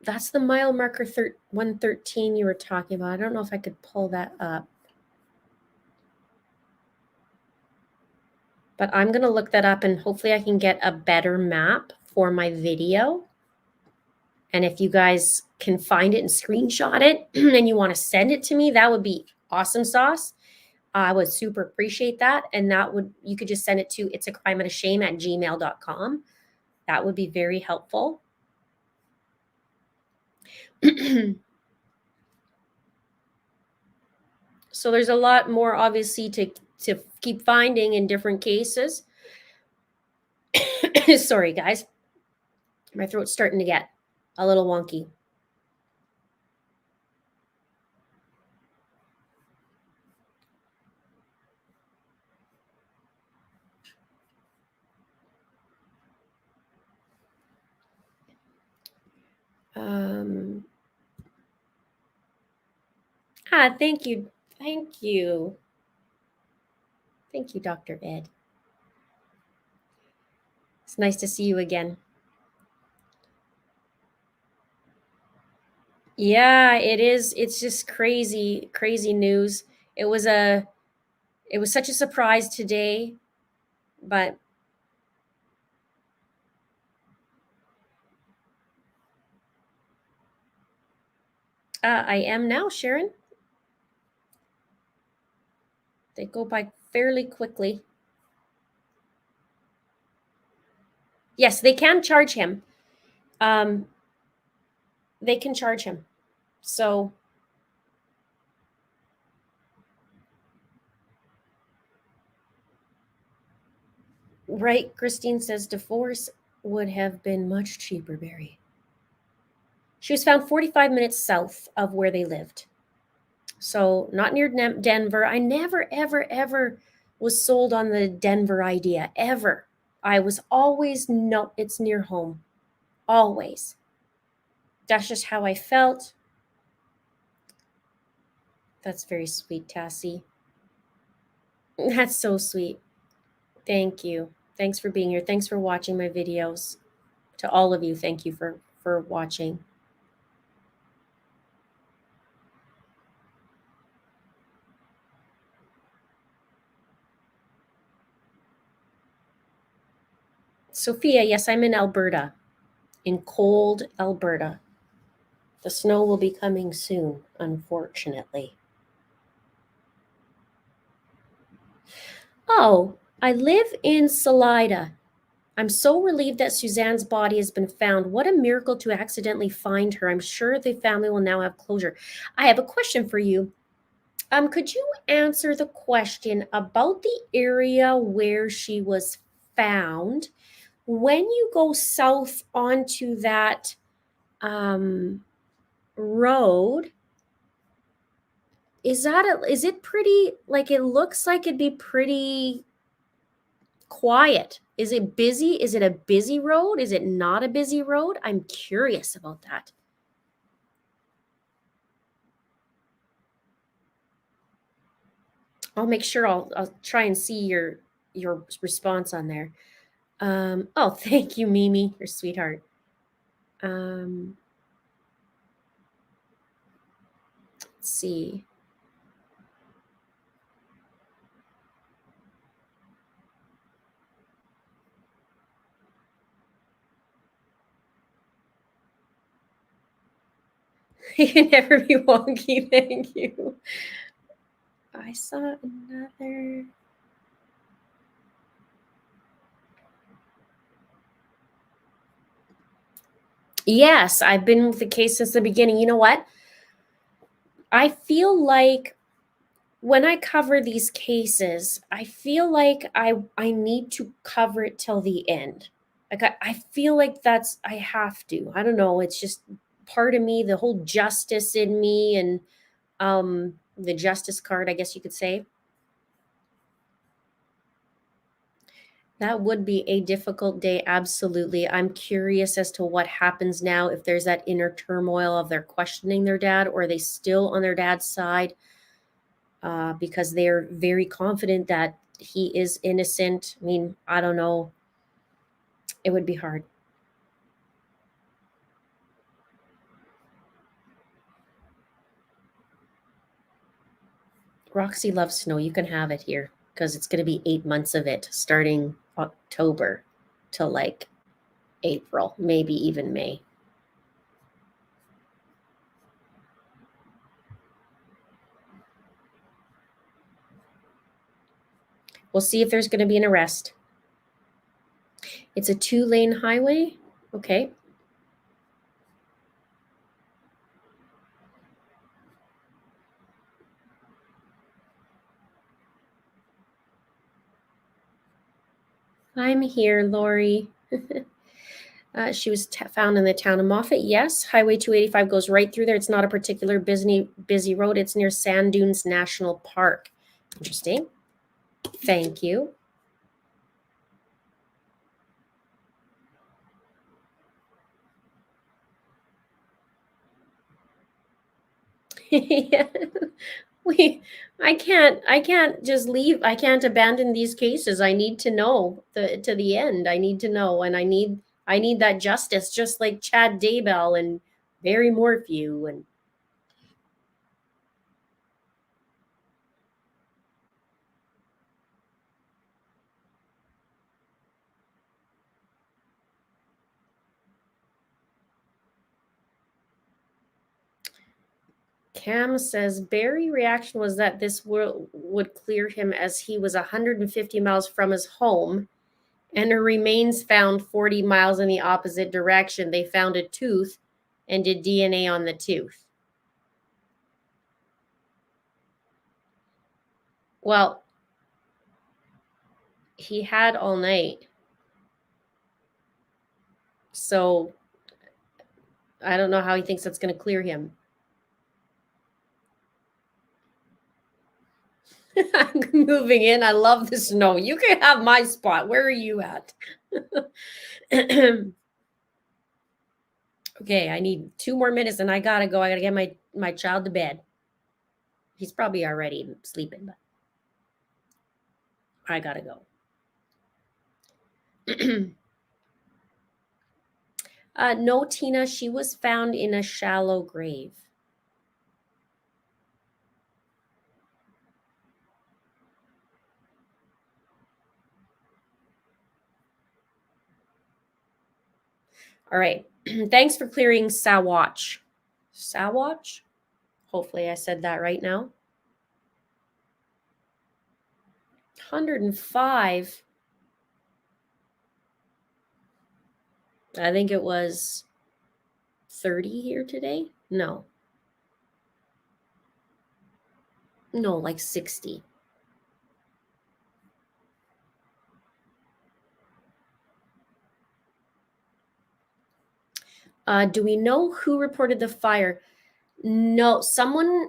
That's the mile marker 113 you were talking about. I don't know if I could pull that up. But I'm going to look that up, and hopefully I can get a better map for my video. And if you guys can find it and screenshot it and you want to send it to me, that would be awesome sauce. I would super appreciate that. And you could just send it to itsacrimeandashame@gmail.com. That would be very helpful. So there's a lot more, obviously, to keep finding in different cases. Sorry, guys. My throat's starting to get a little wonky. Thank you. Thank you. Thank you, Dr. Ed. It's nice to see you again. Yeah, it is. It's just crazy, crazy news. It was such a surprise today, but I am now, Sharon. They go by fairly quickly. Yes, they can charge him. They can charge him. So, right, Christine says divorce would have been much cheaper, Barry. She was found 45 minutes south of where they lived. So, not near Denver. I never, ever, ever was sold on the Denver idea, ever. I was always, no, it's near home. Always. That's just how I felt. That's very sweet, Tassie. That's so sweet. Thank you. Thanks for being here. Thanks for watching my videos. To all of you, thank you for watching. Sophia, yes, I'm in Alberta, in cold Alberta. The snow will be coming soon, unfortunately. Oh, I live in Salida. I'm so relieved that Suzanne's body has been found. What a miracle to accidentally find her. I'm sure the family will now have closure. I have a question for you. Could you answer the question about the area where she was found? When you go south onto that road, is it pretty, like, it looks like it'd be pretty quiet? Is it busy? Is it a busy road? Is it not a busy road? I'm curious about that. I'll make sure I'll try and see your response on there. Oh, thank you, Mimi, your sweetheart. Let's see. You can never be wonky. Thank you. I saw another. Yes, I've been with the case since the beginning. You know what? I feel like when I cover these cases, I feel like I need to cover it till the end. Like I feel like I have to. I don't know. It's just part of me, the whole justice in me, and the justice card, I guess you could say. That would be a difficult day, absolutely. I'm curious as to what happens now, if there's that inner turmoil of they're questioning their dad, or are they still on their dad's side because they're very confident that he is innocent. I mean, I don't know. It would be hard. Roxy loves snow. You can have it here because it's going to be 8 months of it starting October till like April, maybe even May. We'll see if there's going to be an arrest. It's a 2-lane highway. Okay. I'm here, Lori. She was found in the town of Moffat. Yes, Highway 285 goes right through there. It's not a particular busy road. It's near Sand Dunes National Park. Interesting. Thank you. Yeah. I can't just leave. I can't abandon these cases. I need to know to the end. I need to know, and I need that justice, just like Chad Daybell and Barry Morphew. And Cam says Barry reaction was that this would clear him, as he was 150 miles from his home, and her remains found 40 miles in the opposite direction. They found a tooth and did DNA on the tooth. Well, he had all night. So I don't know how he thinks that's going to clear him. I'm moving in. I love the snow. You can have my spot. Where are you at? Okay, I need 2 more minutes and I gotta go. I gotta get my child to bed. He's probably already sleeping, but I gotta go. No, Tina, she was found in a shallow grave. All right. Thanks for clearing Sawatch. Sawatch? Hopefully I said that right now. 105. I think it was 30 here today. No, like 60. Do we know who reported the fire? No, someone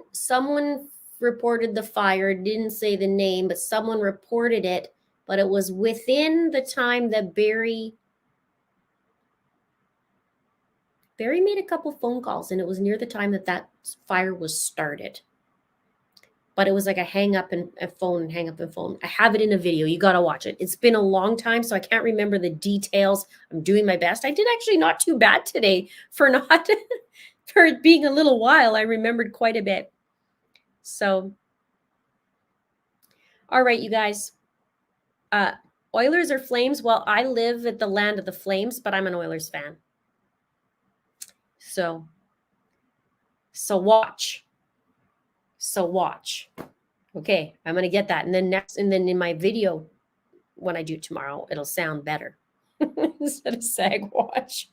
reported the fire. Didn't say the name, but someone reported it. But it was within the time that Barry made a couple phone calls, and it was near the time that fire was started. But it was like a hang up and a phone, hang up and phone. I have it in a video. You got to watch it. It's been a long time, so I can't remember the details. I'm doing my best. I did actually not too bad today for not for it being a little while. I remembered quite a bit. So, all right, you guys. Oilers or Flames? Well, I live at the land of the Flames, but I'm an Oilers fan. So watch. Okay, I'm gonna get that, and then in my video when I do tomorrow, it'll sound better instead of sag watch.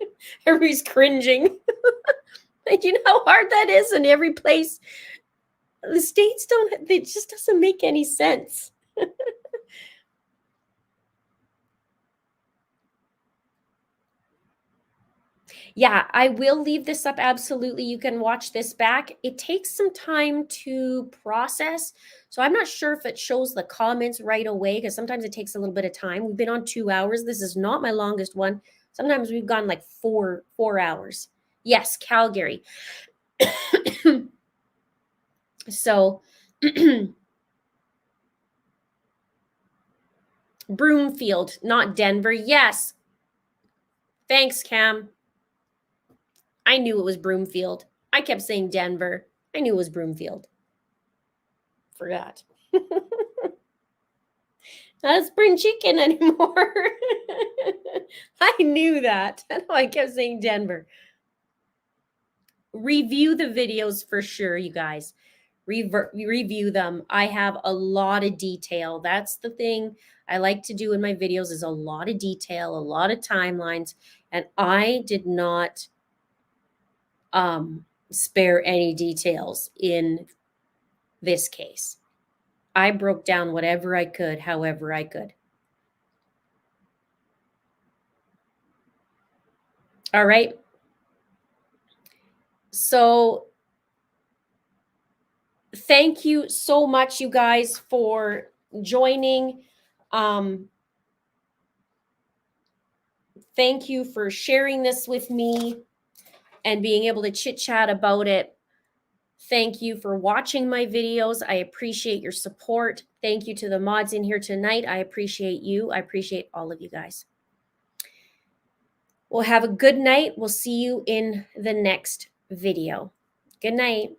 Everybody's cringing. You know how hard that is in every place. The states don't, it just doesn't make any sense. Yeah, I will leave this up. Absolutely. You can watch this back. It takes some time to process. So I'm not sure if it shows the comments right away because sometimes it takes a little bit of time. We've been on 2 hours. This is not my longest one. Sometimes we've gone like four hours. Yes, Calgary. So Broomfield, not Denver. Yes. Thanks, Cam. I knew it was Broomfield. I kept saying Denver. I knew it was Broomfield. Forgot. Not spring chicken anymore. I knew that. That's why I kept saying Denver. Review the videos for sure, you guys. Review them. I have a lot of detail. That's the thing I like to do in my videos is a lot of detail, a lot of timelines, and I did not spare any details in this case. I broke down whatever I could, however I could. All right. So thank you so much, you guys, for joining. Thank you for sharing this with me and being able to chit chat about it. Thank you for watching my videos. I appreciate your support. Thank you to the mods in here tonight. I appreciate you. I appreciate all of you guys. Well, have a good night. We'll see you in the next video. Good night.